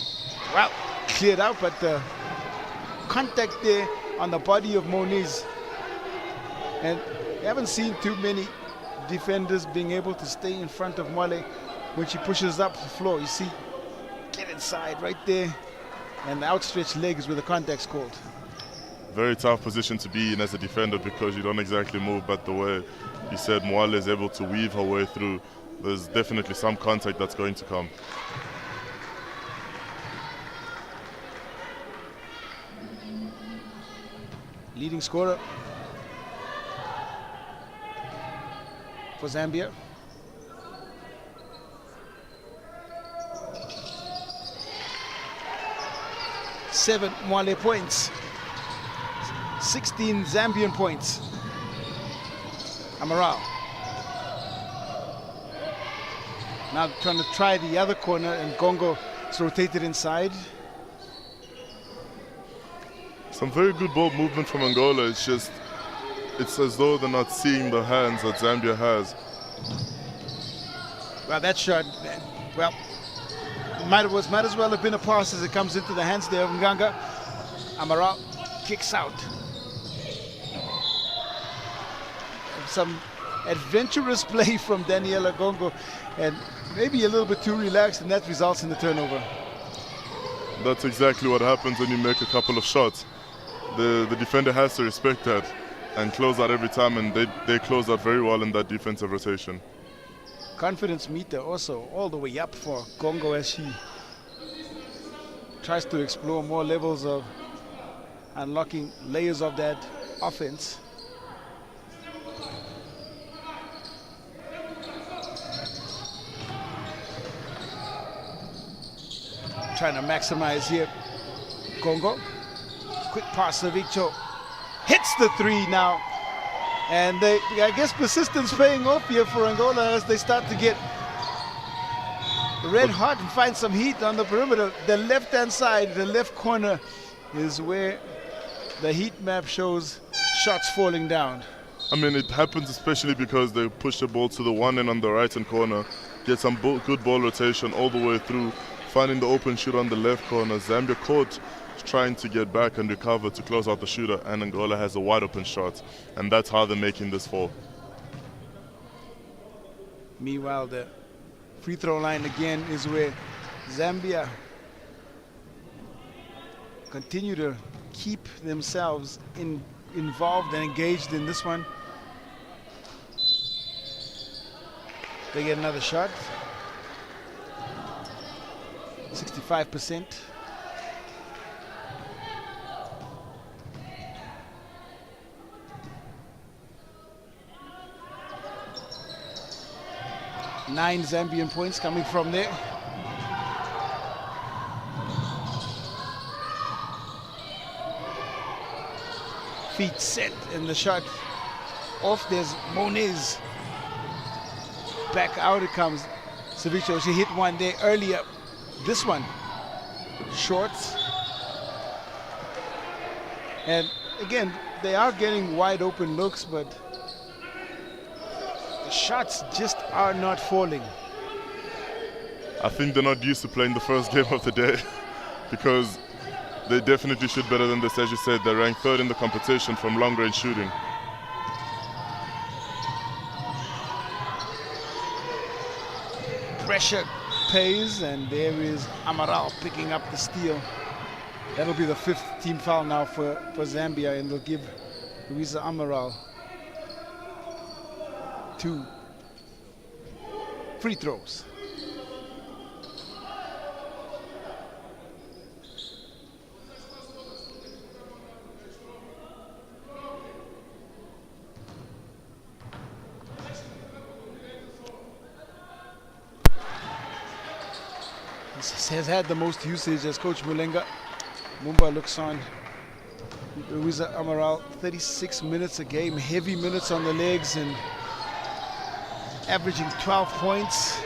well, cleared out, but the contact there on the body of Moniz. And you haven't seen too many defenders being able to stay in front of Mwale when she pushes up the floor. You see, get inside right there, and the outstretched leg is where the contact's called. Very tough position to be in as a defender because you don't exactly move, but the way you said Mwale is able to weave her way through, there's definitely some contact that's going to come. Leading scorer for Zambia. Seven Mwale points. 16 Zambian points. Amaral. Now trying to try the other corner, and Congo is rotated inside. Some very good ball movement from Angola. It's as though they're not seeing the hands that Zambia has. Well, that shot, well, might as well have been a pass as it comes into the hands there of Nganga. Amaral kicks out. Some adventurous play from Daniela Gongo, and maybe a little bit too relaxed, and that results in the turnover. That's exactly what happens when you make a couple of shots. The defender has to respect that and close out every time, and they close out very well in that defensive rotation. Confidence meter also all the way up for Congo as she tries to explore more levels of unlocking layers of that offense. trying to maximize here. Congo, quick pass, Savicho hits the three now. And I guess persistence paying off here for Angola as they start to get red hot and find some heat on the perimeter. The left-hand side, the left corner is where the heat map shows shots falling down. I mean, it happens especially because they push the ball to the one end on the right-hand corner, get some good ball rotation all the way through, finding the open shooter on the left corner. Zambia caught trying to get back and recover to close out the shooter, and Angola has a wide open shot, and that's how they're making this fall. Meanwhile, the free throw line again is where Zambia continue to keep themselves involved and engaged in this one. They get another shot. 65%. Nine Zambian points coming from there. Feet set and the shot off. There's Moniz. Back out it comes. Savicho, she hit one there earlier. This one, short. And again, they are getting wide open looks, but the shots just are not falling. I think they're not used to playing the first game of the day because they definitely shoot better than this. As you said, they're ranked third in the competition from long-range shooting. Pressure pays, and there is Amaral picking up the steal. That'll be the fifth team foul now for Zambia, and they'll give Luisa Amaral 2 free throws. Has had the most usage as Coach Mulenga. Mumba looks on. Luisa Amaral, 36 minutes a game, heavy minutes on the legs and averaging 12 points.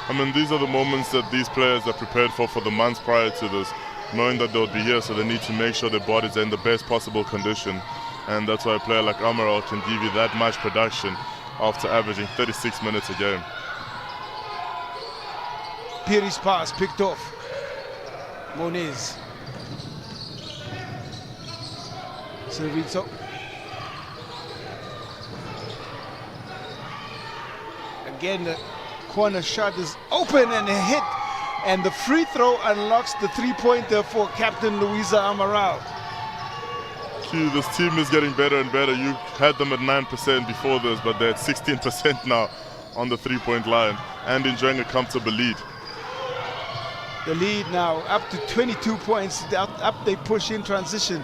I mean, these are the moments that these players are prepared for the months prior to this, knowing that they'll be here, so they need to make sure their bodies are in the best possible condition. And that's why a player like Amaral can give you that much production after averaging 36 minutes a game. Piri's pass picked off. Moniz. Servizo. Again, the corner shot is open and a hit. And the free throw unlocks the three-pointer for Captain Luisa Amaral. Gee, this team is getting better and better. You had them at 9% before this, but they're at 16% now on the three-point line and enjoying a comfortable lead. The lead now up to 22 points. Up they push in transition.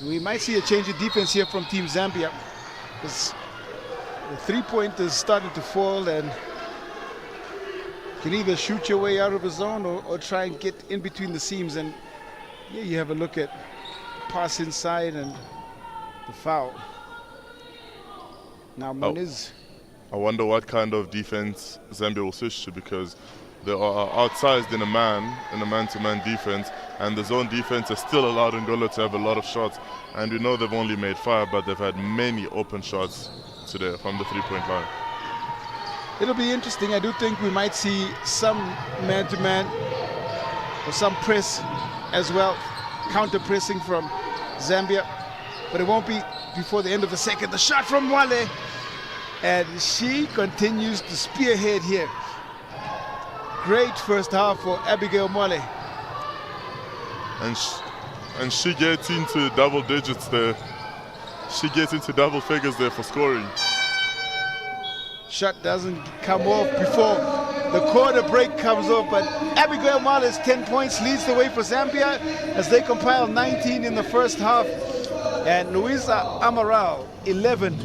We might see a change in defense here from Team Zambia, because the three-point is starting to fall, and you can either shoot your way out of the zone or try and get in between the seams. And here you have a look at pass inside and the foul. Now Moniz. I wonder what kind of defense Zambia will switch to, because they are outsized in a man-to-man defense, and the zone defense has still allowed Angola to have a lot of shots. And we know they've only made 5, but they've had many open shots today from the three-point line. It'll be interesting. I do think we might see some man-to-man or some press as well, counter-pressing from Zambia, but it won't be before the end of the second. The shot from Wale, and she continues to spearhead here. Great first half for Abigail Mwale. And she gets into double digits there. She gets into double figures there for scoring. Shot doesn't come off before the quarter break comes off, but Abigail Mwale's 10 points leads the way for Zambia as they compile 19 in the first half. And Luisa Amaral, 11.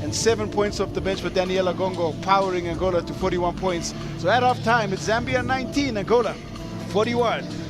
And and 7 points off the bench for Daniela Gongo, powering Angola to 41 points. So at half time, it's Zambia 19, Angola 41.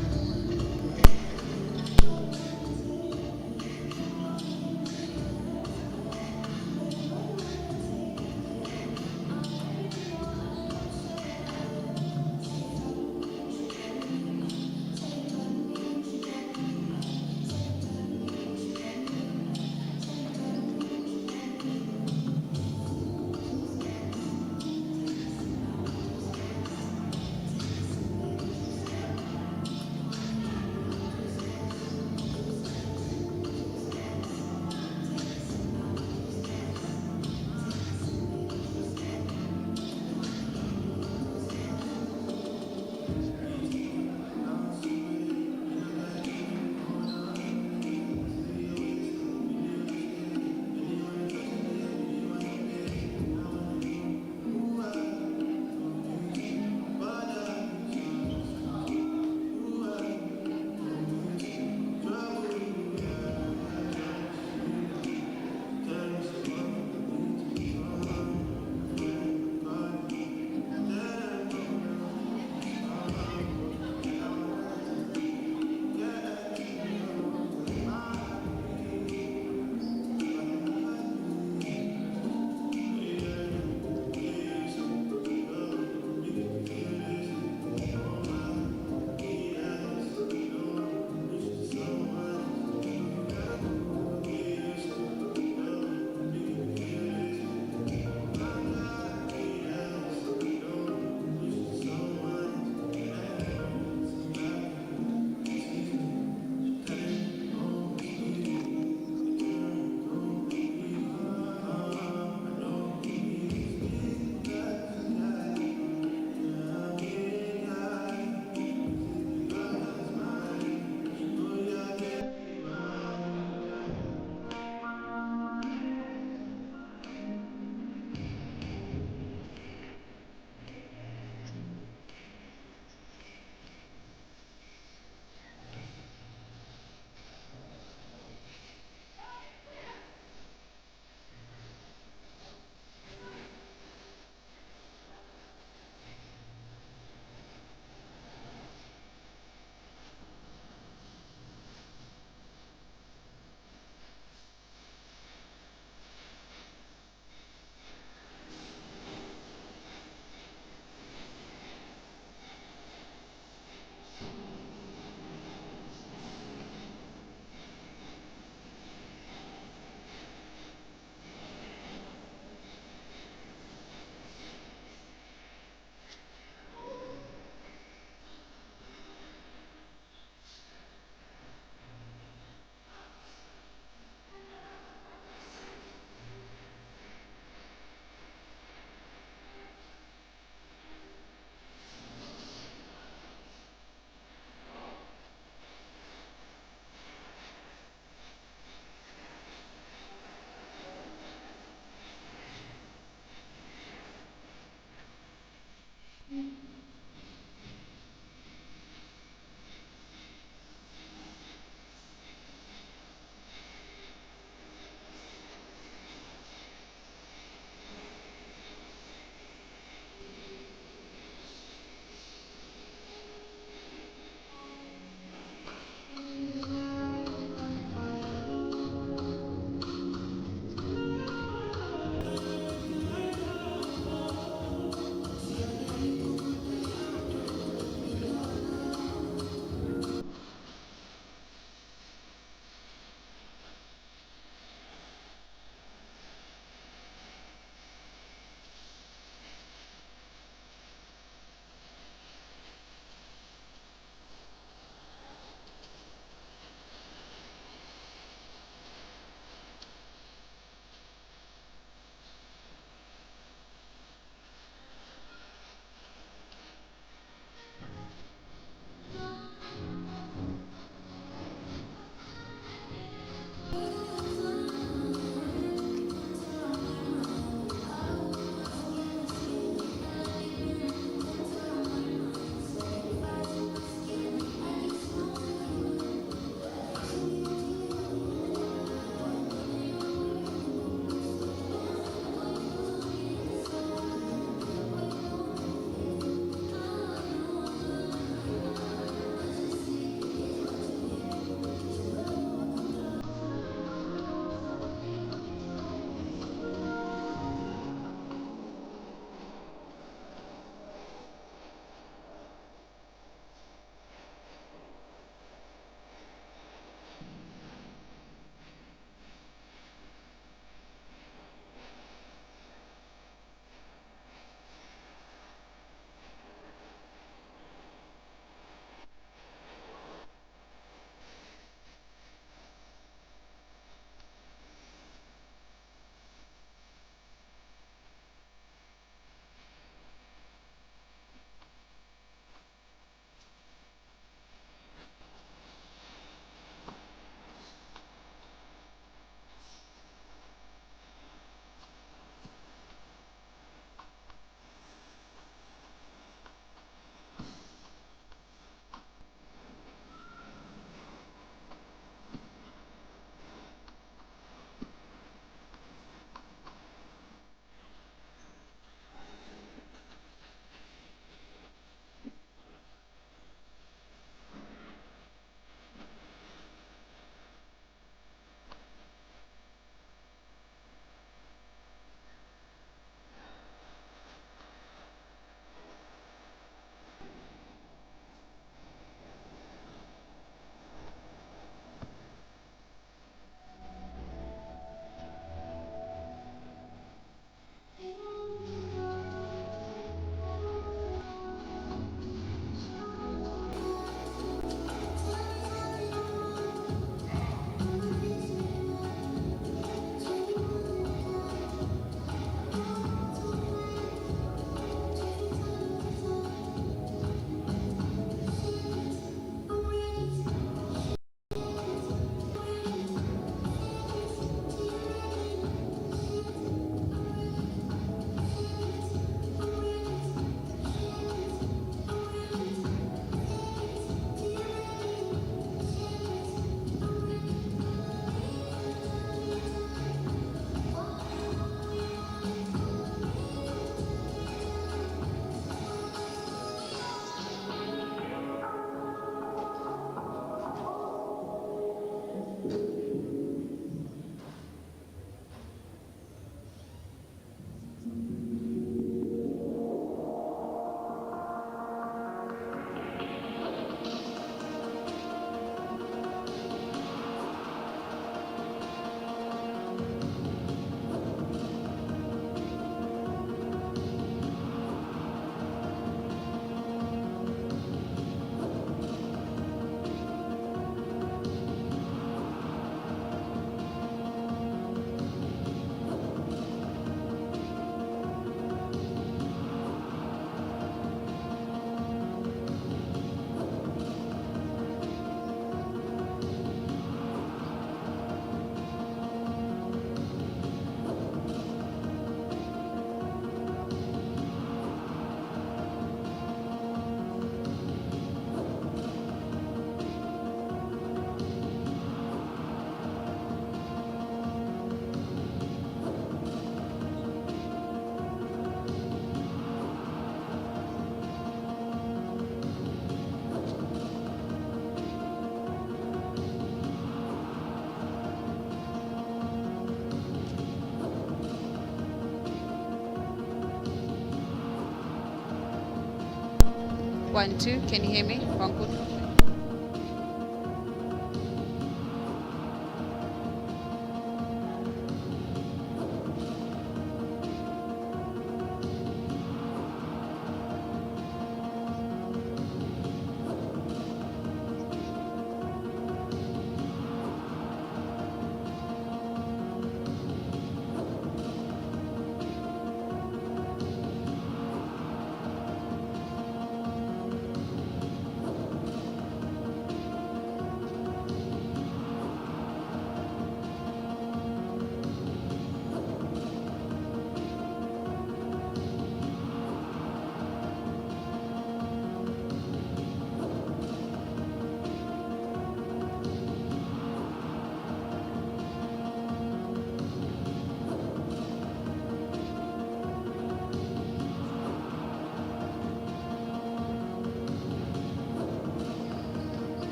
1, 2. Can you hear me? 1 good.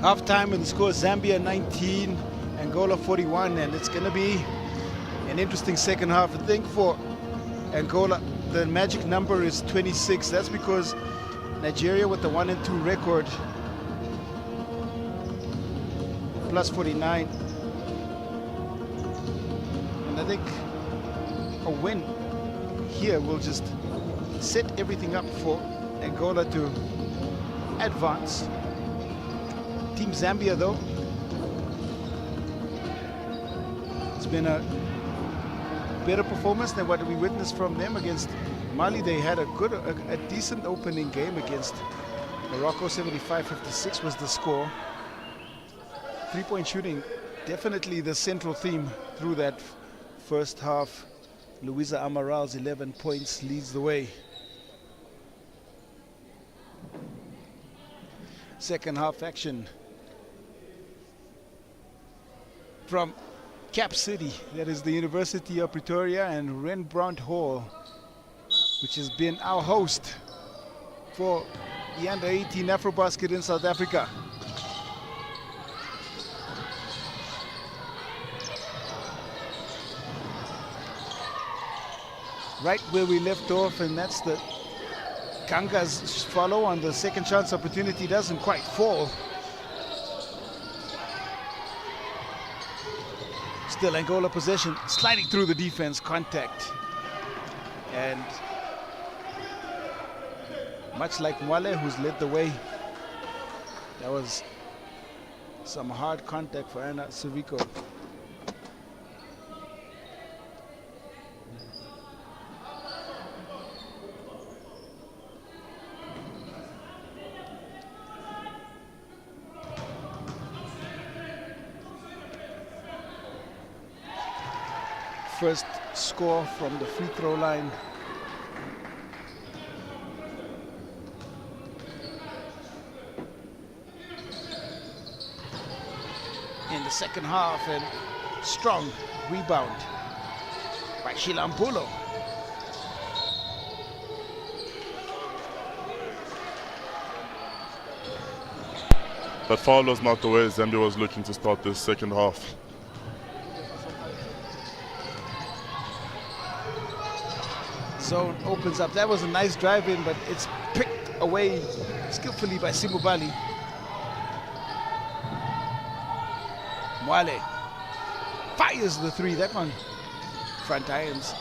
Half-time and the score is Zambia 19, Angola 41, and it's going to be an interesting second half. I think for Angola, the magic number is 26. That's because Nigeria with the 1-2 record, plus 49. And I think a win here will just set everything up for Angola to advance. Team Zambia, though, it's been a better performance than what we witnessed from them against Mali. They had a decent opening game against Morocco. 75-56 was the score. Three-point shooting, definitely the central theme through that first half. Louisa Amaral's 11 points leads the way. Second half action from Cap City, that is the University of Pretoria, and Rembrandt Hall, which has been our host for the under-18 AfroBasket in South Africa. Right where we left off, and that's the Kanga's follow on the second chance opportunity. Doesn't quite fall. Still Angola possession, sliding through the defense, contact. And much like Mwale, who's led the way, that was some hard contact for Anna Siviko. First score from the free throw line. In the second half, and strong rebound by Shilampulo. That foul was not the way Zambia was looking to start this second half. Zone opens up. That was a nice drive in, but it's picked away skillfully by Simubali. Mwale fires the three. That one front irons.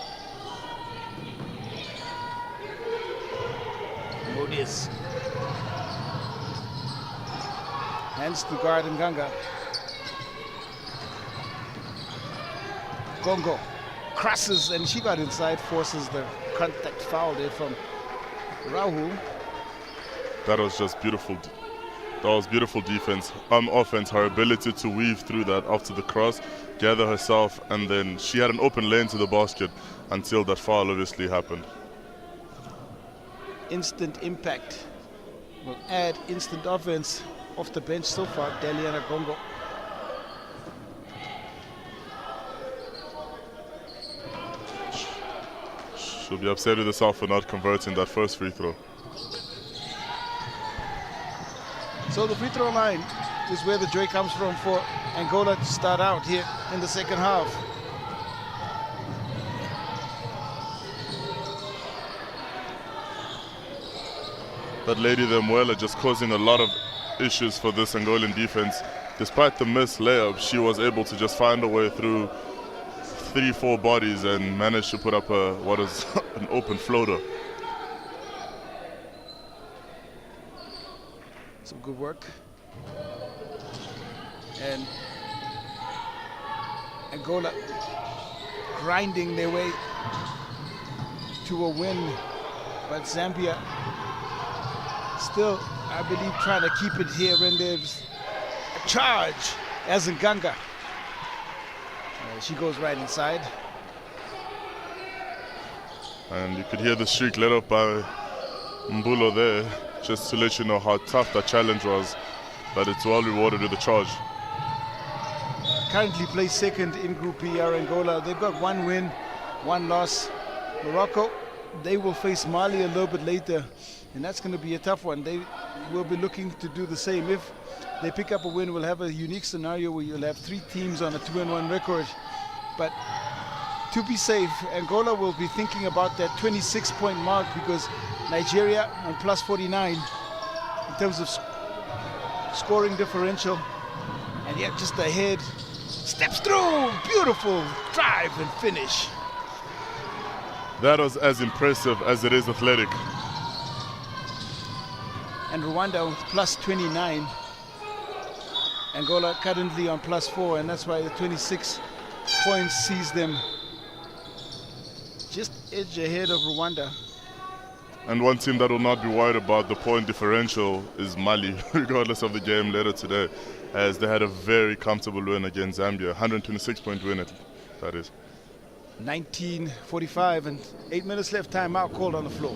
Modis. Hands to guard Nganga. Gongo crosses, and she got inside, forces the contact foul there from Rahul. That was just beautiful. That was beautiful defense. Offense, her ability to weave through that after the cross, gather herself, and then she had an open lane to the basket until that foul obviously happened. Instant impact will add instant offense off the bench so far. Deliana Gongo. She'll be upset with herself for not converting that first free throw. So the free throw line is where the joy comes from for Angola to start out here in the second half. That lady there, Muela, just causing a lot of issues for this Angolan defense. Despite the missed layup, she was able to just find a way through 3-4 bodies and managed to put up what is an open floater. Some good work. And Angola grinding their way to a win, but Zambia still, I believe, trying to keep it here, and there's a charge as Nganga. She goes right inside. And you could hear the streak let up by Mbulo there, just to let you know how tough that challenge was, but it's well rewarded with the charge. Currently placed second in Group B are Angola. They've got 1 win, 1 loss. Morocco, they will face Mali a little bit later, and that's going to be a tough one. will be looking to do the same. If they pick up a win, we'll have a unique scenario where you'll have 3 teams on a 2-1 record. But to be safe, Angola will be thinking about that 26-point mark, because Nigeria on plus 49 in terms of scoring differential. And yet just ahead, steps through, beautiful drive and finish. That was as impressive as it is athletic. And Rwanda with plus 29. Angola currently on plus 4, and that's why the 26 points sees them just edge ahead of Rwanda. And one team that will not be worried about the point differential is Mali, regardless of the game later today, as they had a very comfortable win against Zambia, 126-point win, that is. 19:45 and 8 minutes left, timeout called on the floor.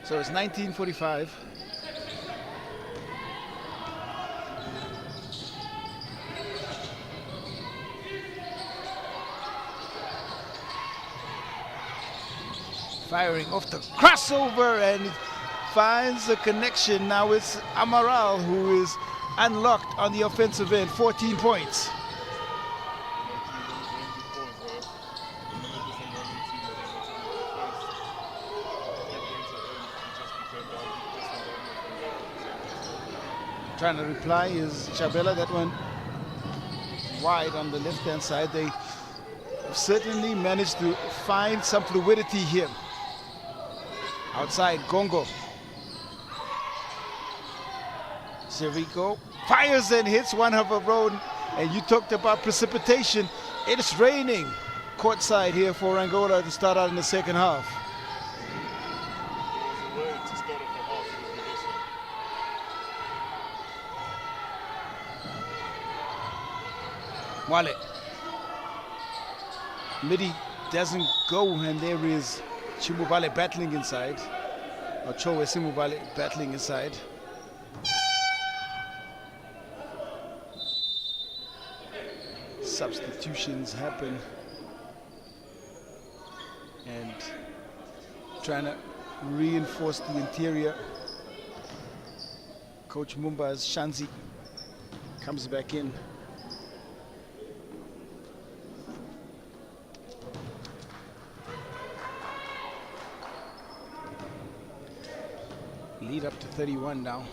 So it's 19:45. Firing off the crossover, and it finds a connection. Now it's Amaral who is unlocked on the offensive end, 14 points. Trying to reply is Chabela. That one wide on the left-hand side. They certainly managed to find some fluidity here. Outside, Gongo. Sirico fires and hits one of a road. And you talked about precipitation. It's raining courtside here for Angola to start out in the second half. Wale. Midi doesn't go, and there is Chimubale battling inside. Or Chowe Simubale battling inside. Substitutions happen. And trying to reinforce the interior. Coach Mumba's Shanzi comes back in. Lead up to 31 now.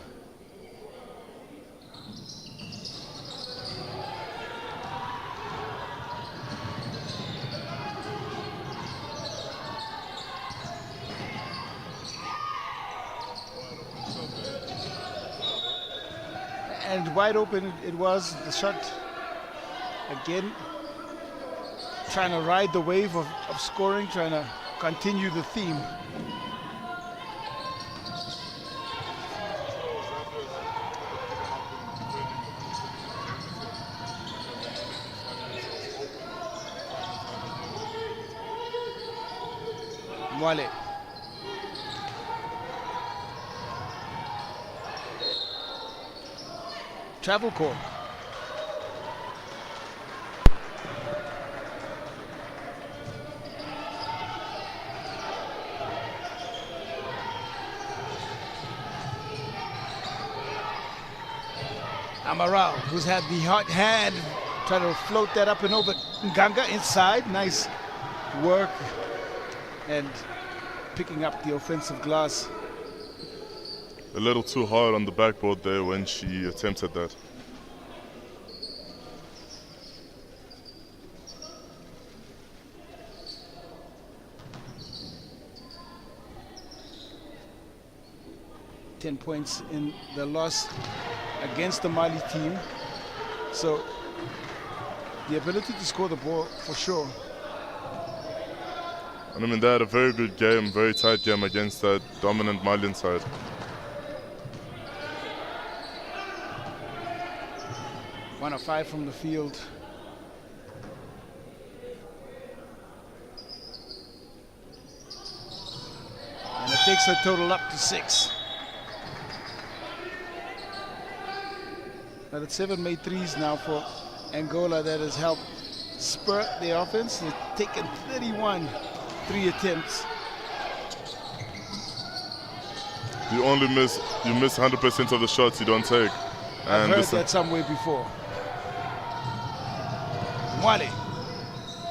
And wide open it was. The shot again, trying to ride the wave of scoring, trying to continue the theme. Wale. Travel call. Amaral, who's had the hot hand, trying to float that up and over. Nganga inside, nice work and picking up the offensive glass. A little too hard on the backboard there when she attempted that. Points in the loss against the Mali team. So the ability to score the ball for sure. And I mean, they had a very good game, very tight game against that dominant Malian side. One of 5 from the field. And it takes her total up to 6. But it's 7 made threes now for Angola. That has helped spur the offense. They've taken 31 3 attempts. You miss 100% of the shots you don't take. I've heard that somewhere before. Mwale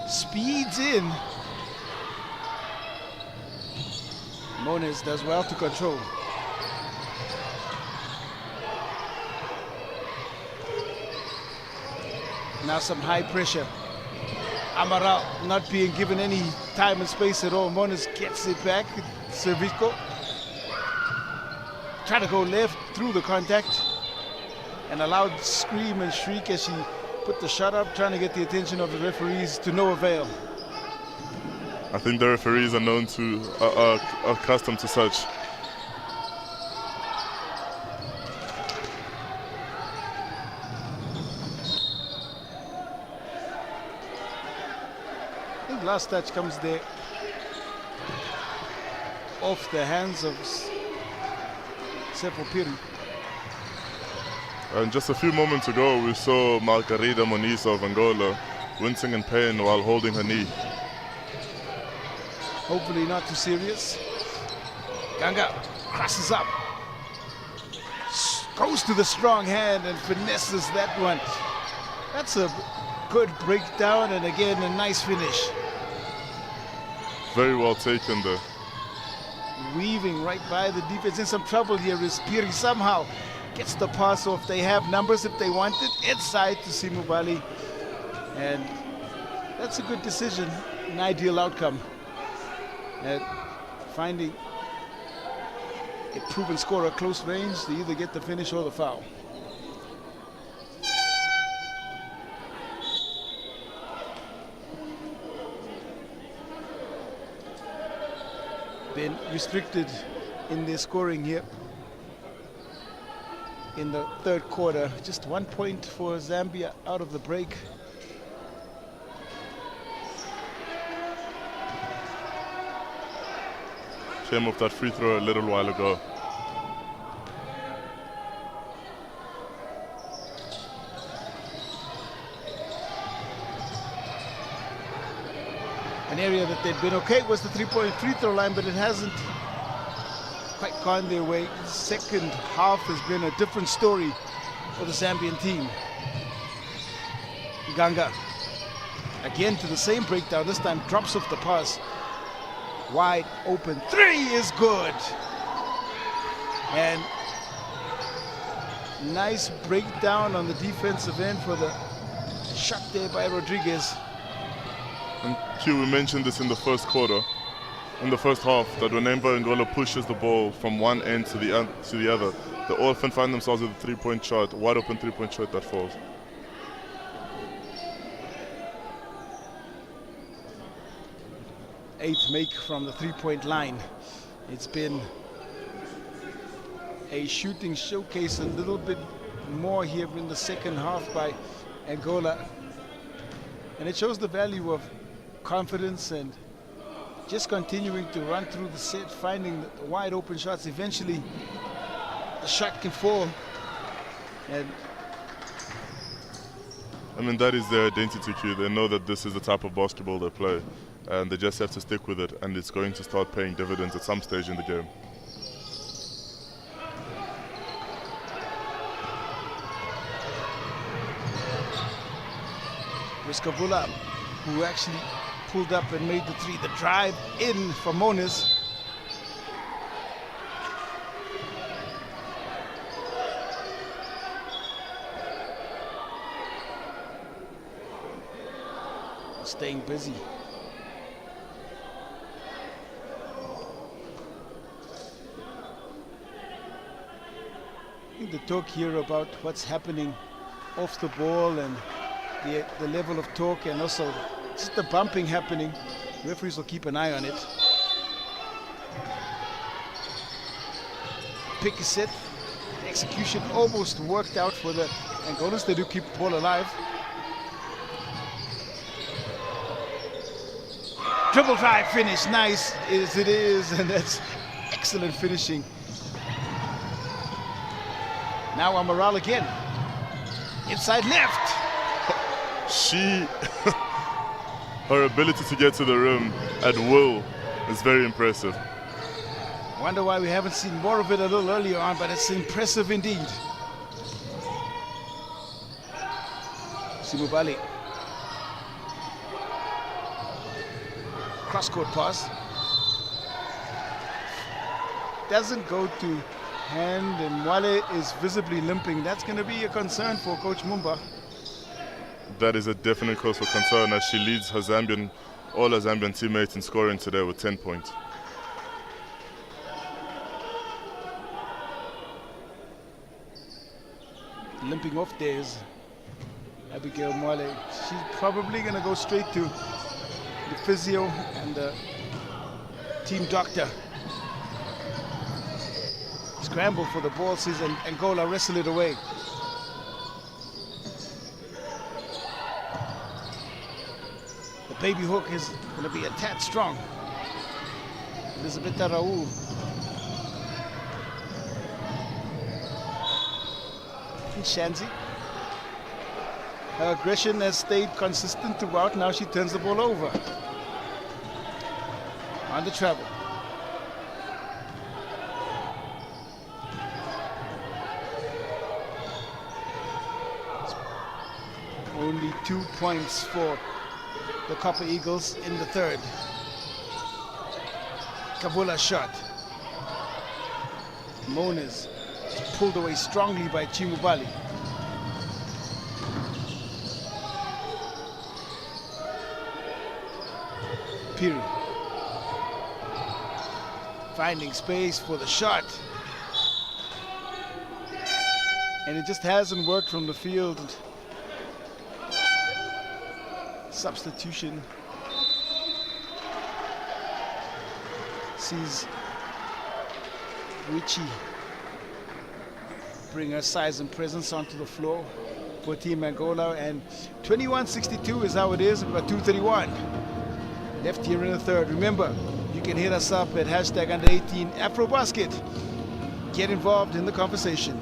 speeds in. Moniz does well to control. Now some high pressure. Amaral not being given any time and space at all. Moniz gets it back. Servico trying to go left through the contact. And a loud scream and shriek as she put the shot up, trying to get the attention of the referees, to no avail. I think the referees are known to, are accustomed to such. I think last touch comes there off the hands of Sepho Piri. And just a few moments ago, we saw Margarida Moniz of Angola wincing in pain while holding her knee. Hopefully not too serious. Ganga crosses up. Goes to the strong hand and finesses that one. That's a good breakdown and again a nice finish. Very well taken there. Weaving right by the defense. In some trouble here is Piri. Somehow gets the pass off. They have numbers if they want it. Inside to Simubali. And that's a good decision. An ideal outcome. At finding a proven scorer close range, they either get the finish or the foul. Been restricted in their scoring here in the third quarter. Just 1 point for Zambia out of the break. Came off that free throw a little while ago. An area that they'd been okay was the three-point free throw line, but it hasn't quite gone their way. The second half has been a different story for the Zambian team. Ganga again to the same breakdown, this time drops off the pass. Wide open, 3 is good. And nice breakdown on the defensive end for the shot there by Rodriguez. And Q, we mentioned this in the first quarter, in the first half, that whenever Angola pushes the ball from one end to the other, they often find themselves with a three-point shot, wide open three-point shot that falls. Eighth make from the three-point line. It's been a shooting showcase, a little bit more here in the second half by Angola. And it shows the value of confidence and just continuing to run through the set, finding the wide open shots. Eventually, the shot can fall. And I mean, that is their identity, Q. They know that this is the type of basketball they play, and they just have to stick with it, and it's going to start paying dividends at some stage in the game. Riskavula who actually pulled up and made the three. The drive in for Moniz. Staying busy. I think the talk here about what's happening off the ball and the level of talk, and also just the bumping happening. Referees will keep an eye on it. Pick a set. The execution almost worked out for the Angolans. They do keep the ball alive. Triple drive finish, nice as it is, and that's excellent finishing. Now Amaral again. Inside left. Her ability to get to the rim at will is very impressive. Wonder why we haven't seen more of it a little earlier on, but it's impressive indeed. Simubali. Cross-court pass. Doesn't go to hand, and Wale is visibly limping. That's going to be a concern for Coach Mumba. That is a definite cause for concern, as she leads all her Zambian teammates in scoring today with 10 points. Limping off there is Abigail Mwale. She's probably going to go straight to the physio and the team doctor. Scramble for the ball, sees Angola wrestle it away. The baby hook is going to be a tad strong. Elizabeth Raul. Shanzi. Her aggression has stayed consistent throughout. Now she turns the ball over. On the travel. Only 2 points for the Copper Eagles in the third. Kabula shot. Moniz pulled away strongly by Chimubali. Piri finding space for the shot, and it just hasn't worked from the field. Substitution sees Richie bring her size and presence onto the floor for Team Angola, and 21-62 is how it is. We've got 2:31 left here in the third. Remember, you can hit us up at #under18 AfroBasket. Get involved in the conversation.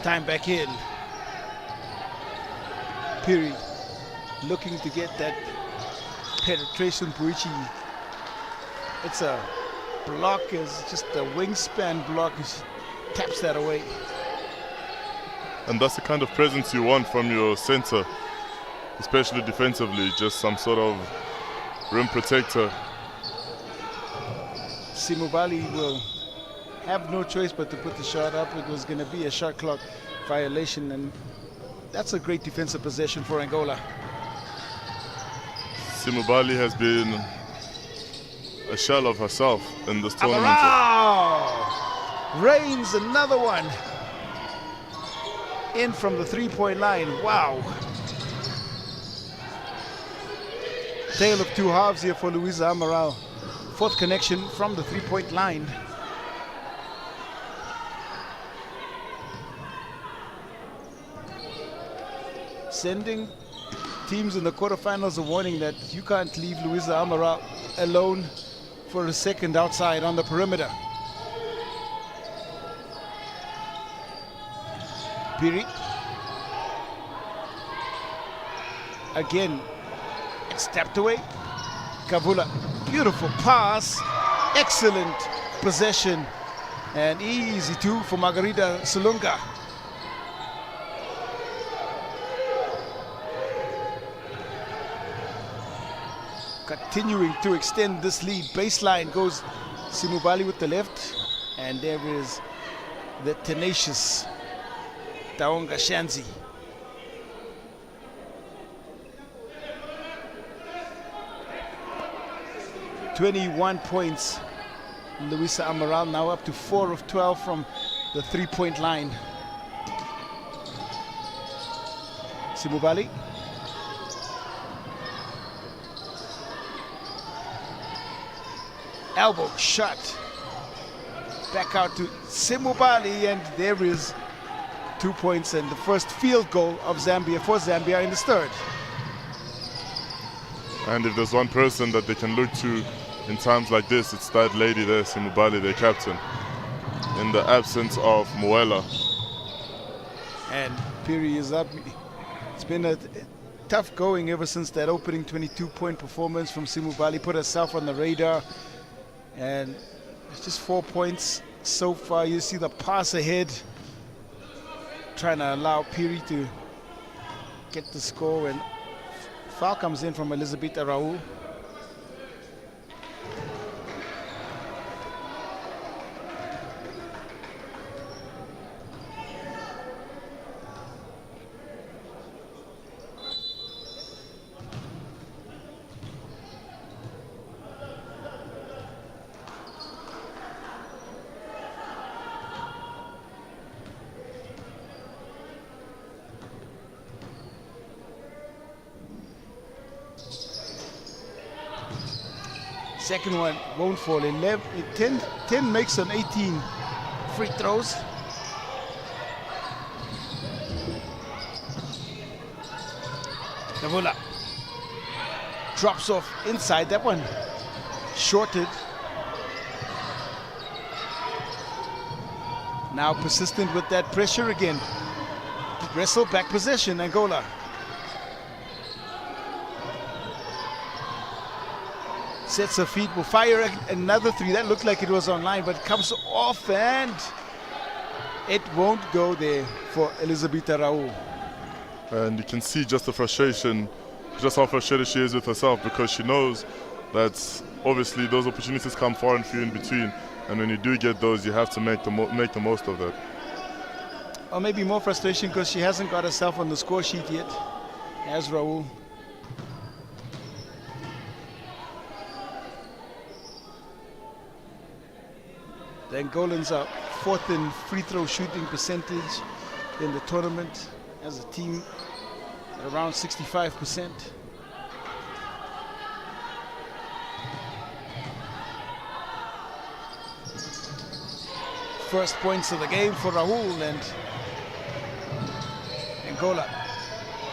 Time back in. Piri looking to get that penetration. Puichi. It's a block, it's just a wingspan block. taps that away. And that's the kind of presence you want from your center, especially defensively, just some sort of rim protector. Simubali will have no choice but to put the shot up. It was going to be a shot clock violation, and that's a great defensive possession for Angola. Simubali has been a shell of herself in this tournament. Rains another one in from the three-point line. Wow. Tale of two halves here for Luisa Amaral. Fourth connection from the three-point line. Sending teams in the quarterfinals a warning that you can't leave Luisa Amaral alone for a second outside on the perimeter. Piri. Again, it's tapped away. Kavula, beautiful pass, excellent possession, and easy two for Margarita Sulunga. Continuing to extend this lead. Baseline goes Simubali with the left, and there is the tenacious Taonga Shanzi. .21 points. Luisa Amaral now up to 4 of 12 from the three-point line. Simubali. Elbow shot. Back out to Simubali, and there is 2 points and the first field goal of Zambia for Zambia in the third. And if there's one person that they can look to in times like this, it's that lady there, Simubali, their captain, in the absence of Muela. And Piri is up. It's been a tough going ever since that opening 22-point performance from Simubali. Put herself on the radar, and it's just 4 points so far. You see the pass ahead, trying to allow Piri to get the score, and foul comes in from Elizabeth Raul. Second one won't fall. 10 makes on 18 free throws. Navula drops off inside. That one shorted. Now persistent with that pressure again. Wrestle back possession, Angola. Sets her feet, will fire another three. That looked like it was online, but comes off, and it won't go there for Elizabeth Raul. And you can see just the frustration, just how frustrated she is with herself, because she knows that obviously those opportunities come far and few in between, and when you do get those, you have to make the most of that. Or maybe more frustration because she hasn't got herself on the score sheet yet, as Raul. The Angolans are fourth in free throw shooting percentage in the tournament as a team at around 65%. First points of the game for Raul, and Angola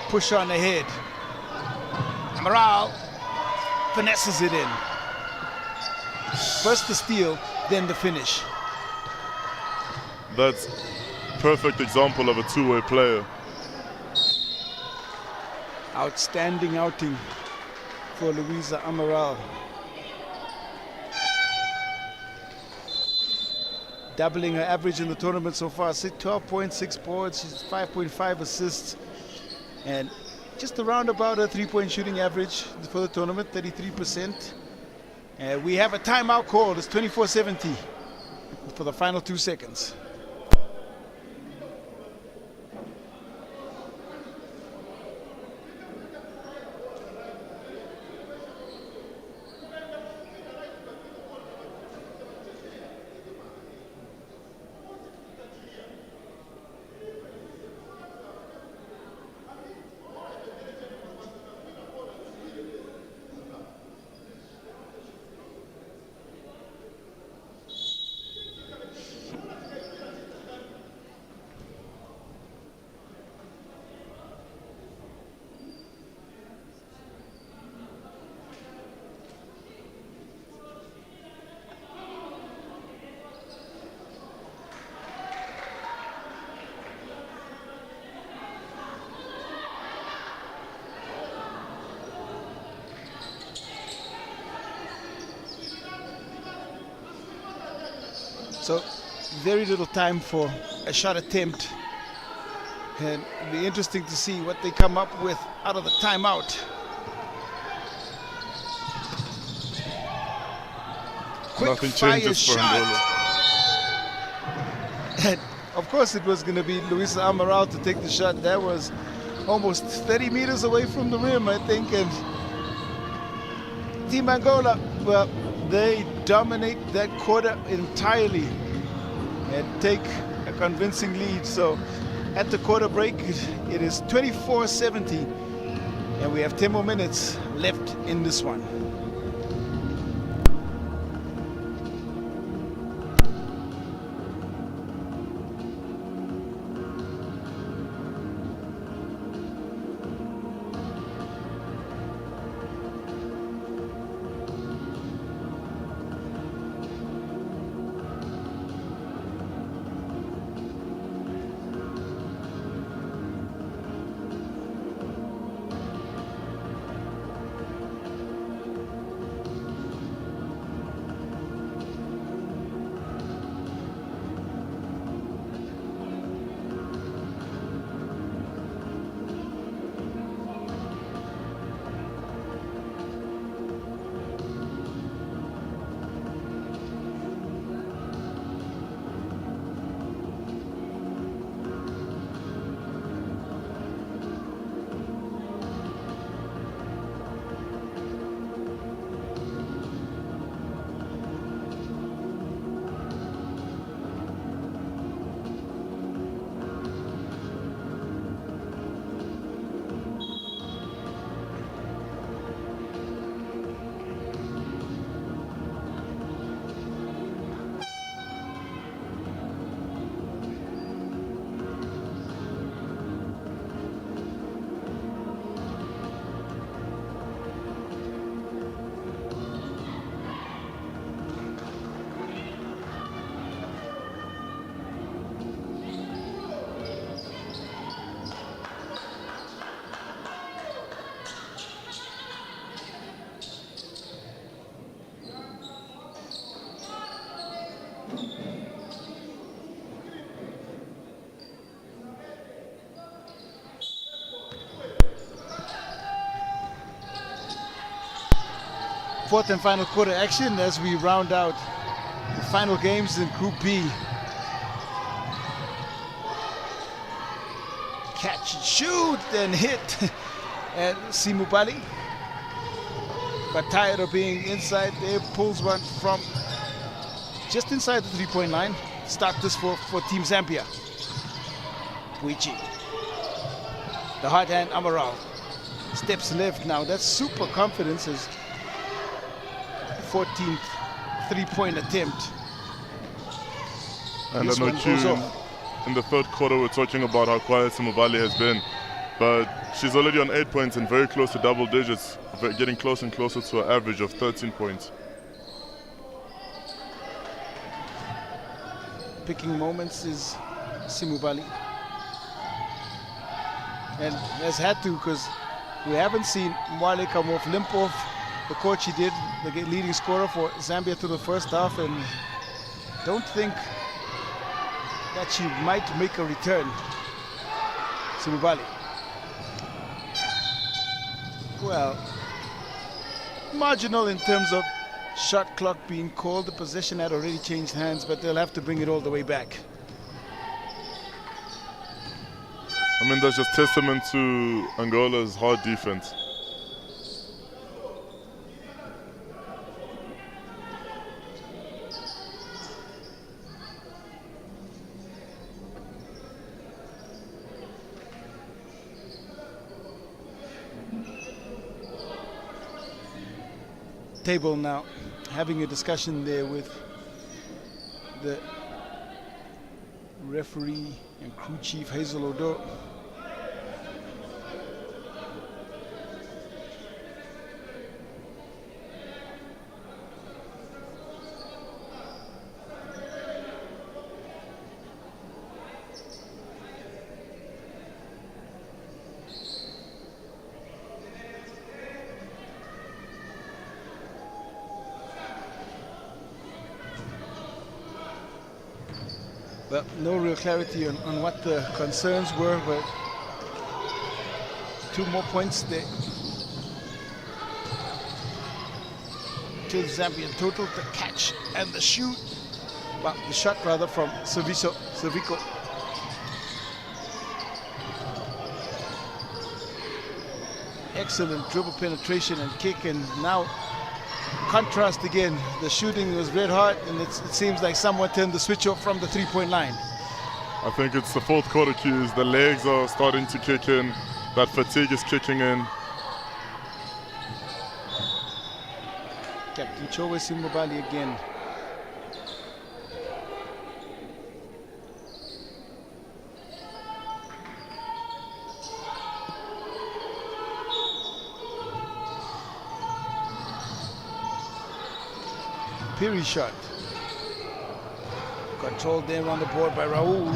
push on ahead. Amaral finesses it in. First the steal, then the finish. That's perfect example of a two-way player. Outstanding outing for Luisa Amaral. doubling her average in the tournament so far. 12.6 boards, she's 5.5 assists, and just around about a 3-point shooting average for the tournament, 33%. We have a timeout call. It's 24-17 for the final 2 seconds. So very little time for a shot attempt, and it'll be interesting to see what they come up with out of the timeout. Quick Nothing fire changes for shot. Angola. And of course it was going to be Luisa Amaral to take the shot. That was almost 30 meters away from the rim, I think, and Team Angola, well, they dominate that quarter entirely and take a convincing lead. So at the quarter break, it is 24-17, and we have 10 more minutes left in this one. Fourth and final quarter action as we round out the final games in Group B. Catch and shoot and hit and Simubali, but tired of being inside there, pulls one from just inside the 3-point line. Start this for Team Zambia. Puichi, the hard hand Amaral, steps left now. That's super confidence as 14th 3-point attempt. And This I know one goes too, off. in the third quarter we're talking about how quiet Simubali has been, but she's already on 8 points and very close to double digits, getting closer and closer to her average of 13 points. Picking moments is Simubali, and has had to, because we haven't seen Mwale come off limp off the court she did, the leading scorer for Zambia through the first half, and don't think that she might make a return. Simubali. Well, marginal in terms of shot clock being called. The possession had already changed hands, but they'll have to bring it all the way back. I mean, that's just testament to Angola's hard defense. Table now having a discussion there with the referee and crew chief Hazel Odo. Well, no real clarity on what the concerns were, but 2 more points there to Zambia total. The catch and the shoot, well, the shot rather from Servico. Excellent dribble penetration and kick, and now contrast again. The shooting was red hot, and it seems like someone turned the switch off from the 3-point line. I think it's the fourth quarter cues. The legs are starting to kick in. That fatigue is kicking in. Captain Chowe Simubali again. Piri shot. Controlled there on the board by Raul.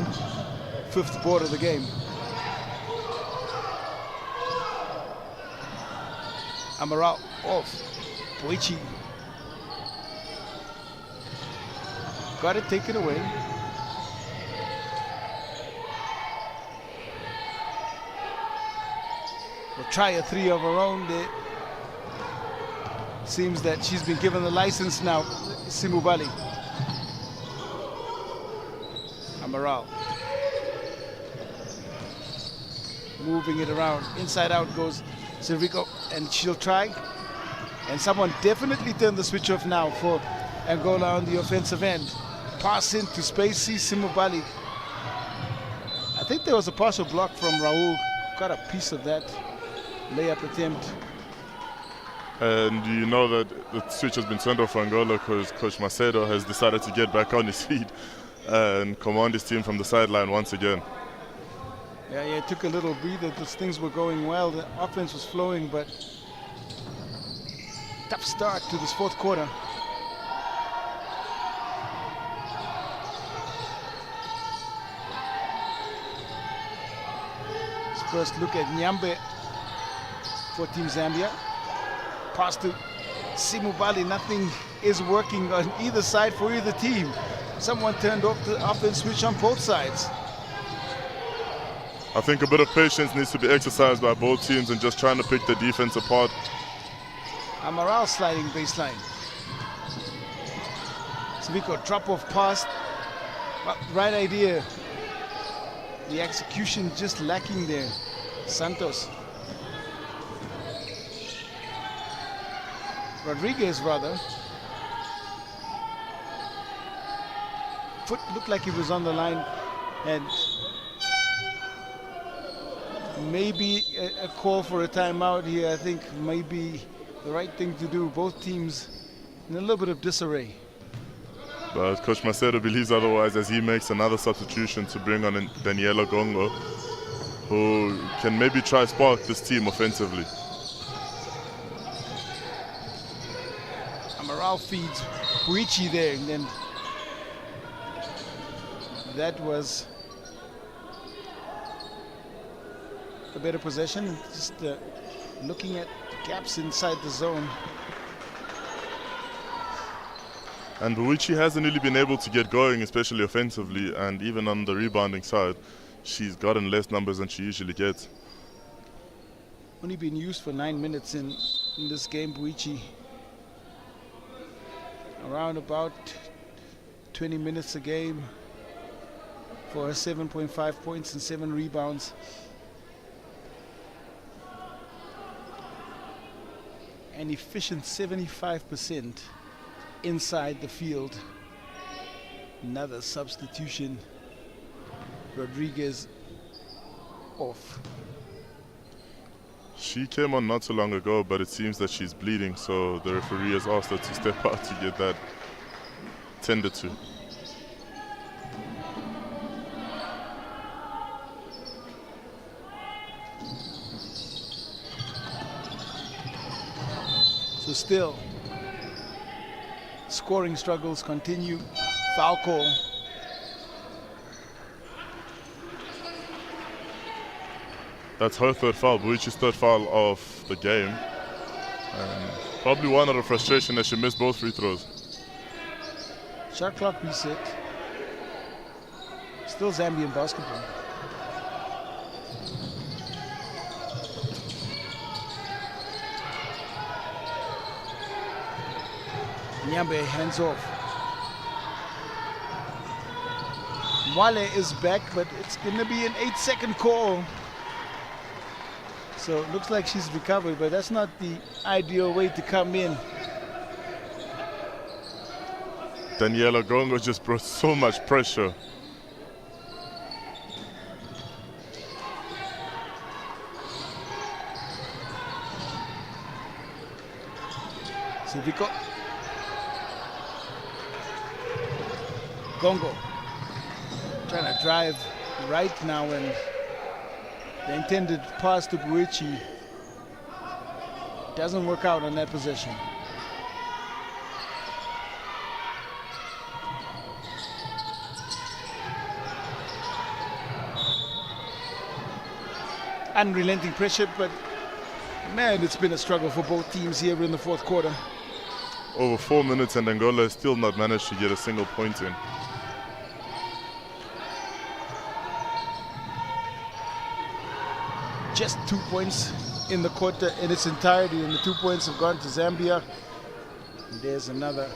5th board of the game. Amaral off. Boichi. Got it taken away. We'll try a 3 of her own there. Seems that she's been given the license now, Simubali. Amaral. Moving it around. Inside out goes Servico, and she'll try. And someone definitely turned the switch off now for Angola on the offensive end. Pass into space, Simubali. I think there was a partial block from Raul. Got a piece of that layup attempt. And you know that the switch has been turned off for Angola because Coach Macedo has decided to get back on his feet and command his team from the sideline once again. Yeah, it took a little breather. Those things were going well. The offense was flowing, but tough start to this 4th quarter. Let's first look at Nyambe for Team Zambia. Pass to Simubali. Nothing is working on either side for either team. Someone turned off the offense switch on both sides. I think a bit of patience needs to be exercised by both teams and just trying to pick the defense apart. Amaral sliding baseline. Servico drop off pass. Well, right idea. The execution just lacking there. Santos. Rodriguez rather. Foot looked like he was on the line, and maybe a call for a timeout here. I think maybe the right thing to do. Both teams in a little bit of disarray. But Coach Macedo believes otherwise as he makes another substitution to bring on Daniela Gongo, who can maybe try spark this team offensively. Amaral feeds Buichi there, and then that was a better possession. Just looking at gaps inside the zone. And Buichi hasn't really been able to get going, especially offensively, and even on the rebounding side, she's gotten less numbers than she usually gets. Only been used for 9 minutes in this game, Buichi. Around about 20 minutes a game for her 7.5 points and 7 rebounds. An efficient 75% inside the field. Another substitution. Rodriguez off. She came on not so long ago, but it seems that she's bleeding, so the referee has asked her to step out to get that tended to. So still, scoring struggles continue. Foul call. That's her third foul, Buichi's third foul of the game. And probably one out of frustration that she missed both free throws. Shot clock reset. Still Zambian basketball. Nyambe hands off. Mwale is back, but it's going to be an 8-second call. So it looks like she's recovered, but that's not the ideal way to come in. Daniela Gongo just brought so much pressure. Siviko. Gongo trying to drive right now, and the intended pass to Buichi doesn't work out on that possession. Unrelenting pressure, but man, it's been a struggle for both teams here in the fourth quarter. Over 4 minutes and Angola has still not managed to get a single point in. Just 2 points in the quarter in its entirety, and the 2 points have gone to Zambia. And there's another.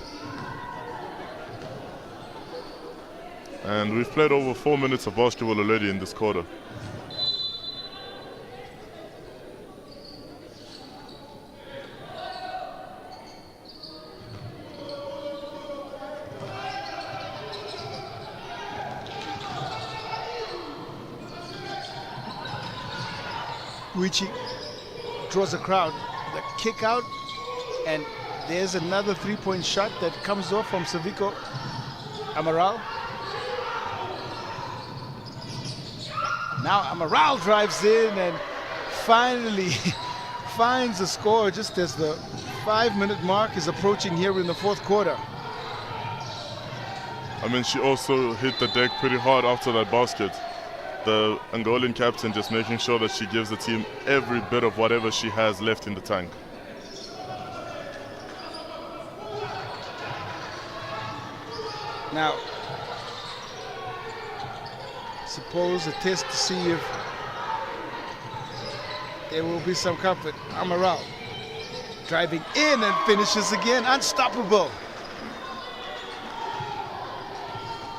And we've played over 4 minutes of basketball already in this quarter. Buichi draws a crowd, the kick out, and there's another 3-point shot that comes off from Saviko Amaral. Now Amaral drives in and finally finds a score just as the 5-minute mark is approaching here in the fourth quarter. I mean, she also hit the deck pretty hard after that basket. The Angolan captain just making sure that she gives the team every bit of whatever she has left in the tank. Now, suppose a test to see if there will be some comfort. Amaral driving in and finishes again, unstoppable.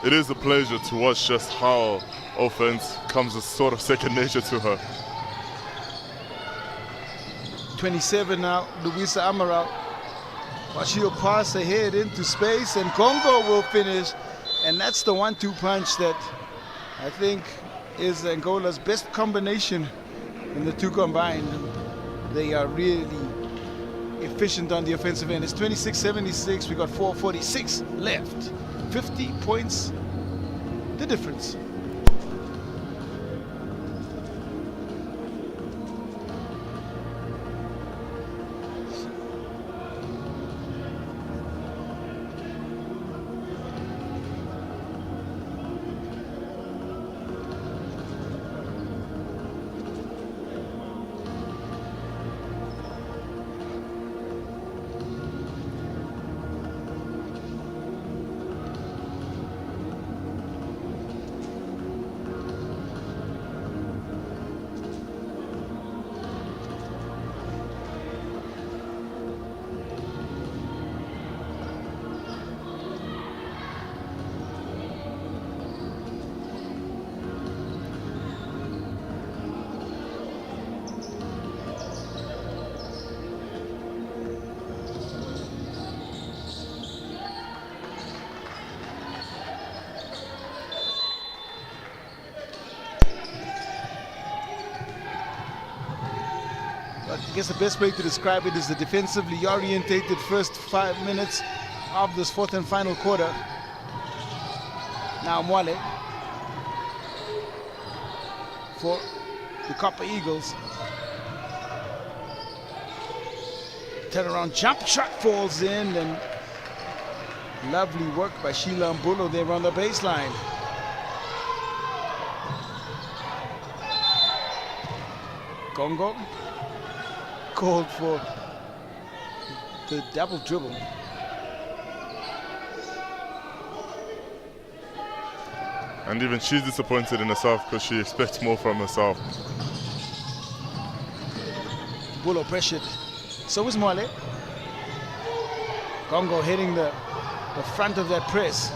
It is a pleasure to watch just how offense comes as sort of second nature to her. 27 now, Luisa Amaral. Watch she'll pass ahead into space, and Congo will finish. And that's the 1-2 punch that I think is Angola's best combination in the two combined. They are really efficient on the offensive end. It's 26-76. We got 4:46 left. 50 points, the difference. but I guess the best way to describe it is the defensively orientated first 5 minutes of this fourth and final quarter. Now Mwale for the Copper Eagles. Turnaround jump shot falls in, and lovely work by Sheila Mbulo there on the baseline. Congo called for the double dribble. And even she's disappointed in herself because she expects more from herself. Bulo pressured. So is Mwale. Congo hitting the front of that press.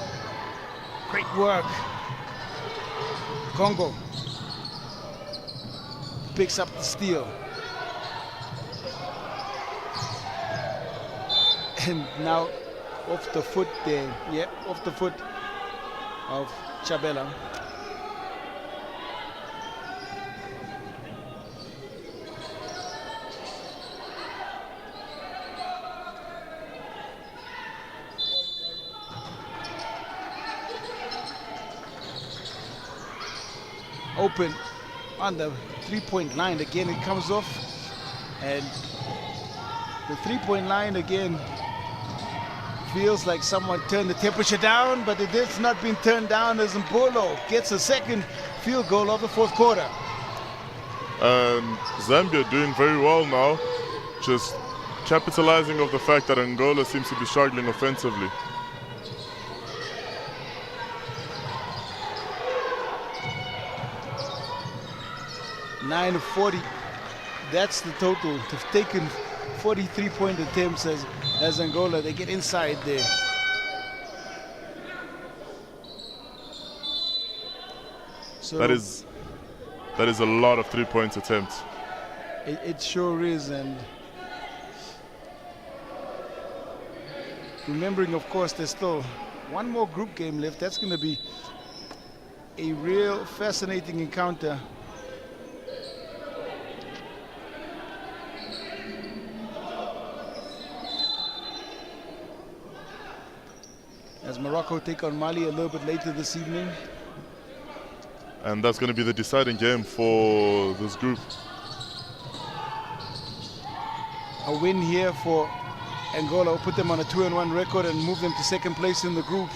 Great work. Congo picks up the steal. And now off the foot there. Yep, off the foot of Chabela. Open on the three-point line again. It comes off, and the three-point line again feels like someone turned the temperature down, but it has not been turned down as Mbolo gets a second field goal of the fourth quarter. And Zambia doing very well now, just capitalizing of the fact that Angola seems to be struggling offensively. Nine of 40, that's the total. They've taken 43-point attempts as Angola. They get inside there. So that is a lot of three-point attempts. It sure is. And remembering, of course, there's still one more group game left. That's going to be a real fascinating encounter. As Morocco take on Mali a little bit later this evening. And that's going to be the deciding game for this group. A win here for Angola will put them on a 2-1 record and move them to second place in the group.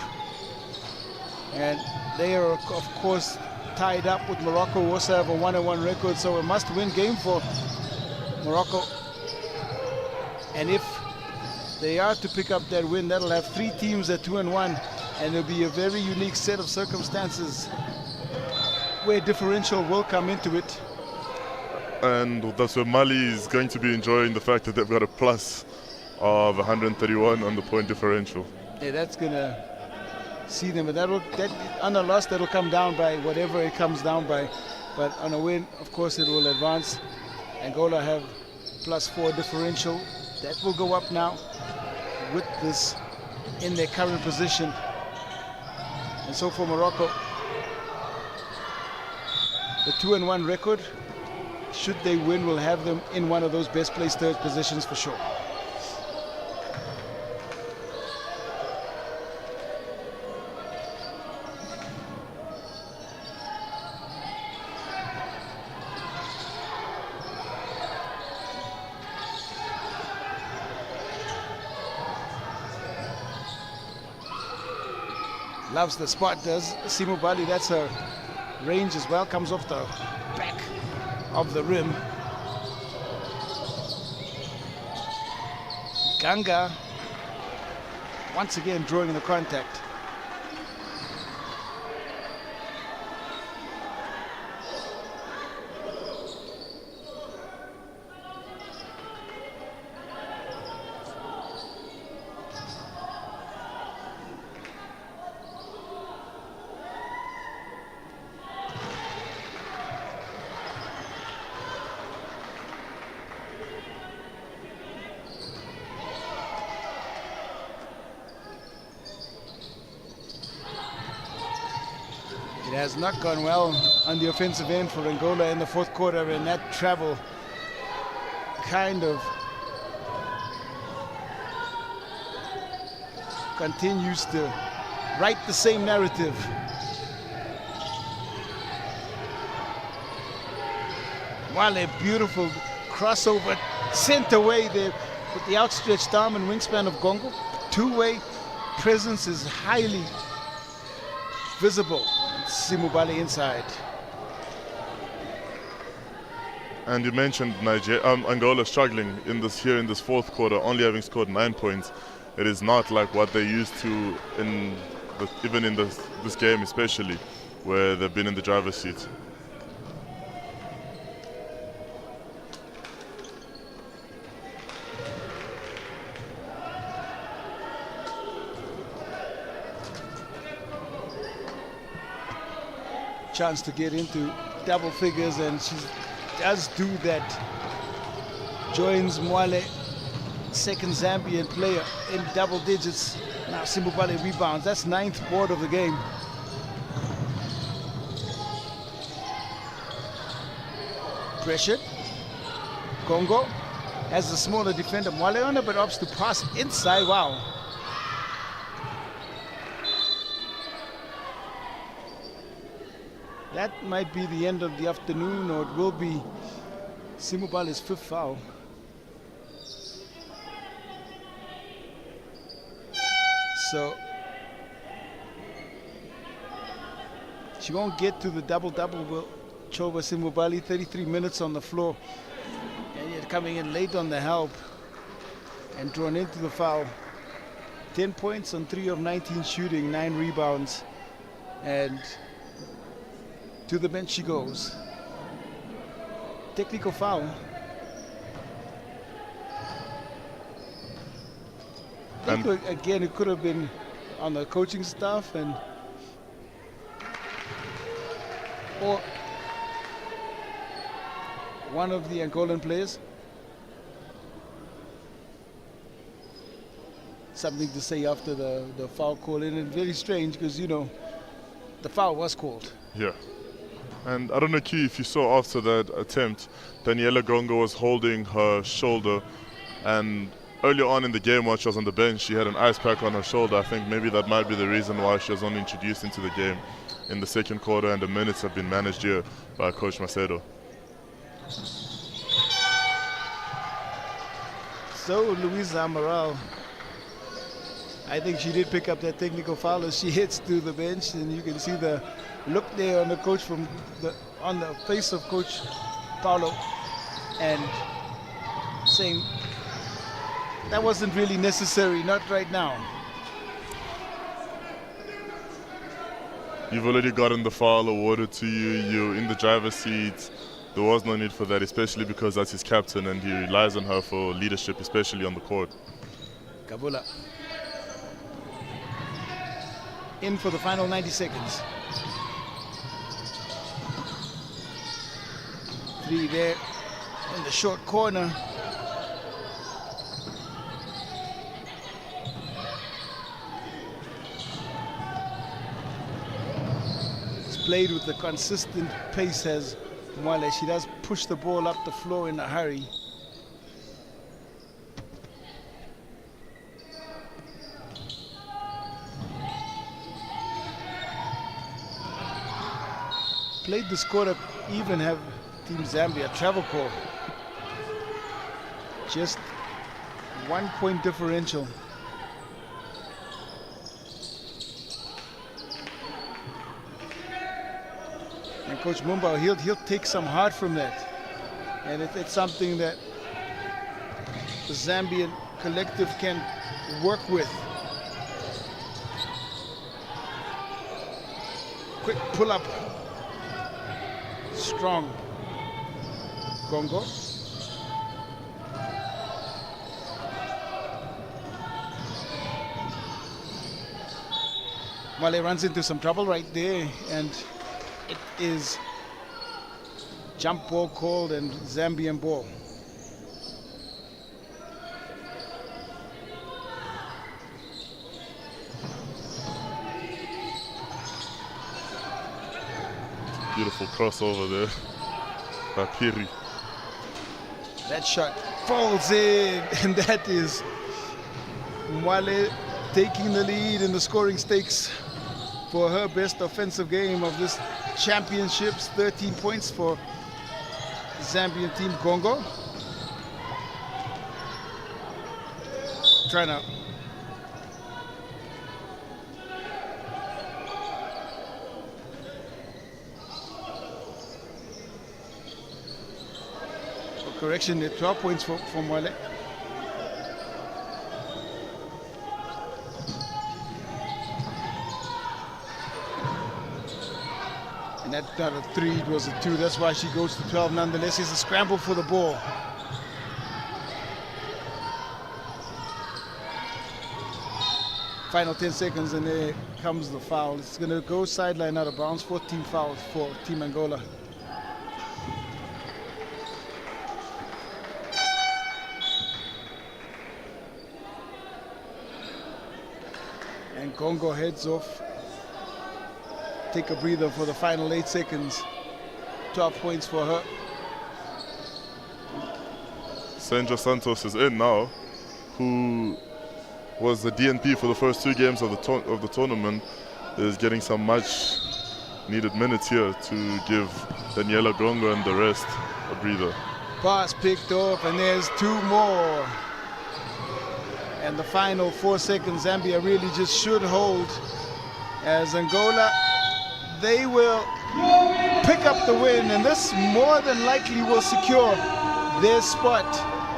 And they are, of course, tied up with Morocco, who also have a 1-1 record, so a must-win game for Morocco. And if they are to pick up that win, that'll have 3 teams at 2-1, and it'll be a very unique set of circumstances where differential will come into it. And that's where Mali is going to be enjoying the fact that they've got a plus of 131 on the point differential. Yeah, that's gonna see them, but that on a loss that'll come down by whatever it comes down by, but on a win, of course, it will advance. Angola have +4 differential. That will go up now with this in their current position. And so for Morocco, the 2-1 record, should they win, will have them in one of those best placed third positions for sure. Loves the spot, does Simu Bali. That's her range as well. Comes off the back of the rim. Ganga once again drawing the contact. It has not gone well on the offensive end for Angola in the fourth quarter, and that travel kind of continues to write the same narrative. While a beautiful crossover sent away there with the outstretched arm and wingspan of Gongo. Two-way presence is highly visible. Simubale inside. And you mentioned Angola struggling in this fourth quarter, only having scored 9 points. It is not like what they used to even in this game, especially where they've been in the driver's seat. Chance to get into double figures, and she does do that. Joins Mwale, second Zambian player in double digits. Now Simbubale rebounds. That's 9th board of the game. Pressured. Congo has the smaller defender Mwale on her, but opts to pass inside. Wow. That might be the end of the afternoon, or it will be Simubale's 5th foul. So she won't get to the double-double. Will Chova Simubale, 33 minutes on the floor, and yet coming in late on the help and drawn into the foul. 10 points on 3 of 19 shooting, 9 rebounds, and to the bench she goes. Technical foul. I think again it could have been on the coaching staff or one of the Angolan players. Something to say after the foul call in, and very strange because the foul was called. Yeah. And I don't know, Q, if you saw after that attempt, Daniela Gongo was holding her shoulder, and earlier on in the game while she was on the bench, she had an ice pack on her shoulder. I think maybe that might be the reason why she was only introduced into the game in the second quarter, and the minutes have been managed here by Coach Macedo. So Luisa Amaral, I think she did pick up that technical foul as she hits to the bench, and you can see the look there on the coach on the face of Coach Paulo, and saying that wasn't really necessary, not right now. You've already gotten the foul awarded to you, you're in the driver's seat. There was no need for that, especially because that's his captain and he relies on her for leadership, especially on the court. Kabula in for the final 90 seconds. 3 there in the short corner. It's played with the consistent pace as Mwale. She does push the ball up the floor in a hurry. Played this quarter, even have Team Zambia travel call. Just 1 point differential. And Coach Mumba, he'll take some heart from that. And it's something that the Zambian collective can work with. Quick pull up. Strong. Congo. Male runs into some trouble right there, and it is jump ball called and Zambian ball. Beautiful crossover there by Piri. That shot falls in, and that is Mwale taking the lead in the scoring stakes for her best offensive game of this championships. 13 points for Zambian team Congo. Trying to correction, 12 points for Mwale. And that not a 3, it was a 2. That's why she goes to 12 nonetheless. It's a scramble for the ball. Final 10 seconds, and there comes the foul. It's going to go sideline out of bounds. 14 fouls for Team Angola. And Congo heads off. Take a breather for the final 8 seconds. 12 points for her. Sandra Santos is in now, who was the DNP for the first 2 games of the tournament, is getting some much needed minutes here to give Daniela Gongo and the rest a breather. Pass picked off, and there's 2 more. And the final 4 seconds, Zambia really just should hold, as Angola, they will pick up the win, and this more than likely will secure their spot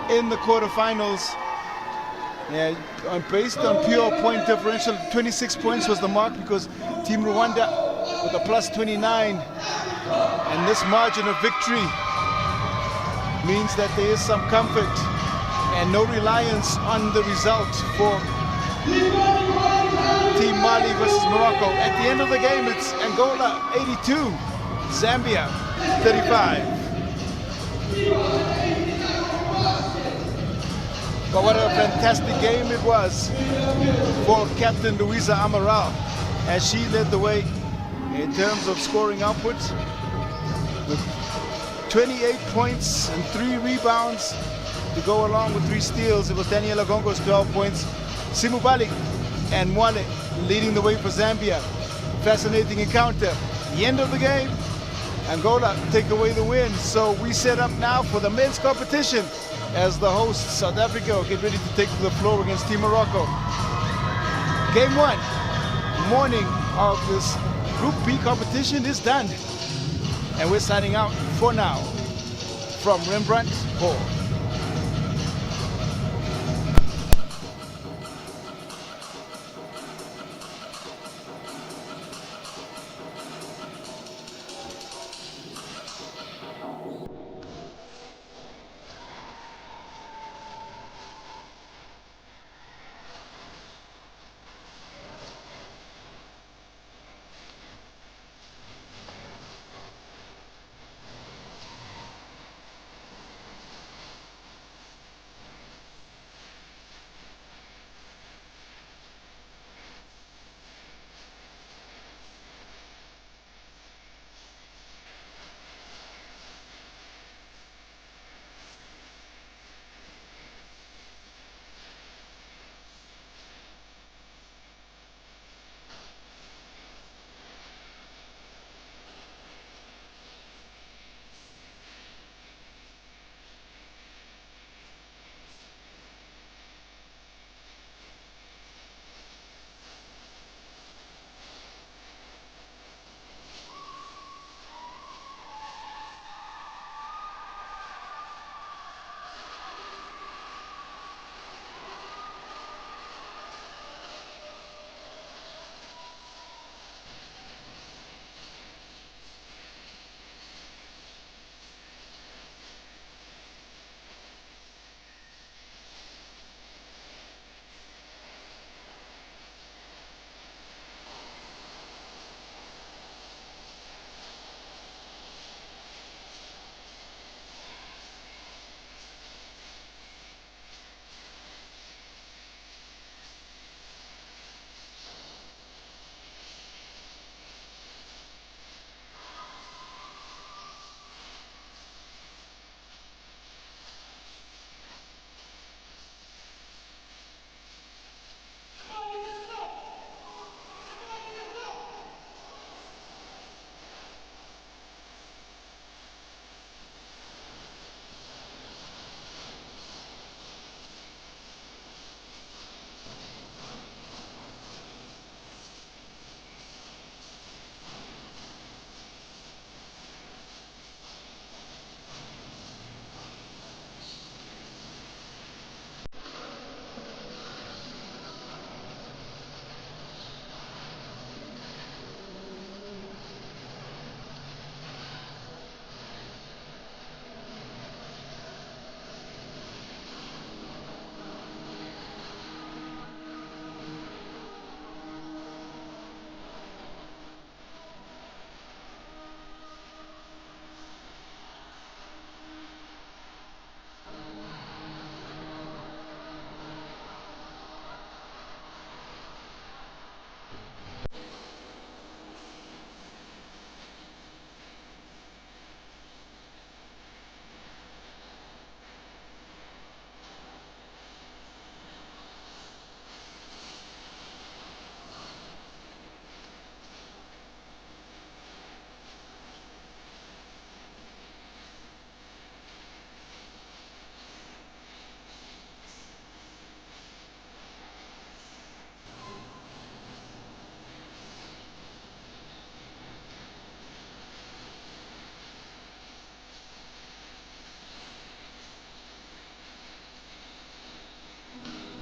in the quarterfinals. Yeah, based on pure point differential, 26 points was the mark, because Team Rwanda with a plus 29, and this margin of victory means that there is some comfort and no reliance on the result for Team Mali versus Morocco. At the end of the game, it's Angola 82, Zambia 35. But what a fantastic game it was for Captain Luisa Amaral, as she led the way in terms of scoring output with 28 points and 3 rebounds to go along with 3 steals. It was Daniela Gongo's 12 points. Simubali and Mwale leading the way for Zambia. Fascinating encounter. The end of the game, Angola take away the win. So we set up now for the men's competition as the hosts, South Africa, get ready to take to the floor against Team Morocco. Game 1, morning of this Group B competition is done. And we're signing out for now from Rembrandt Hall.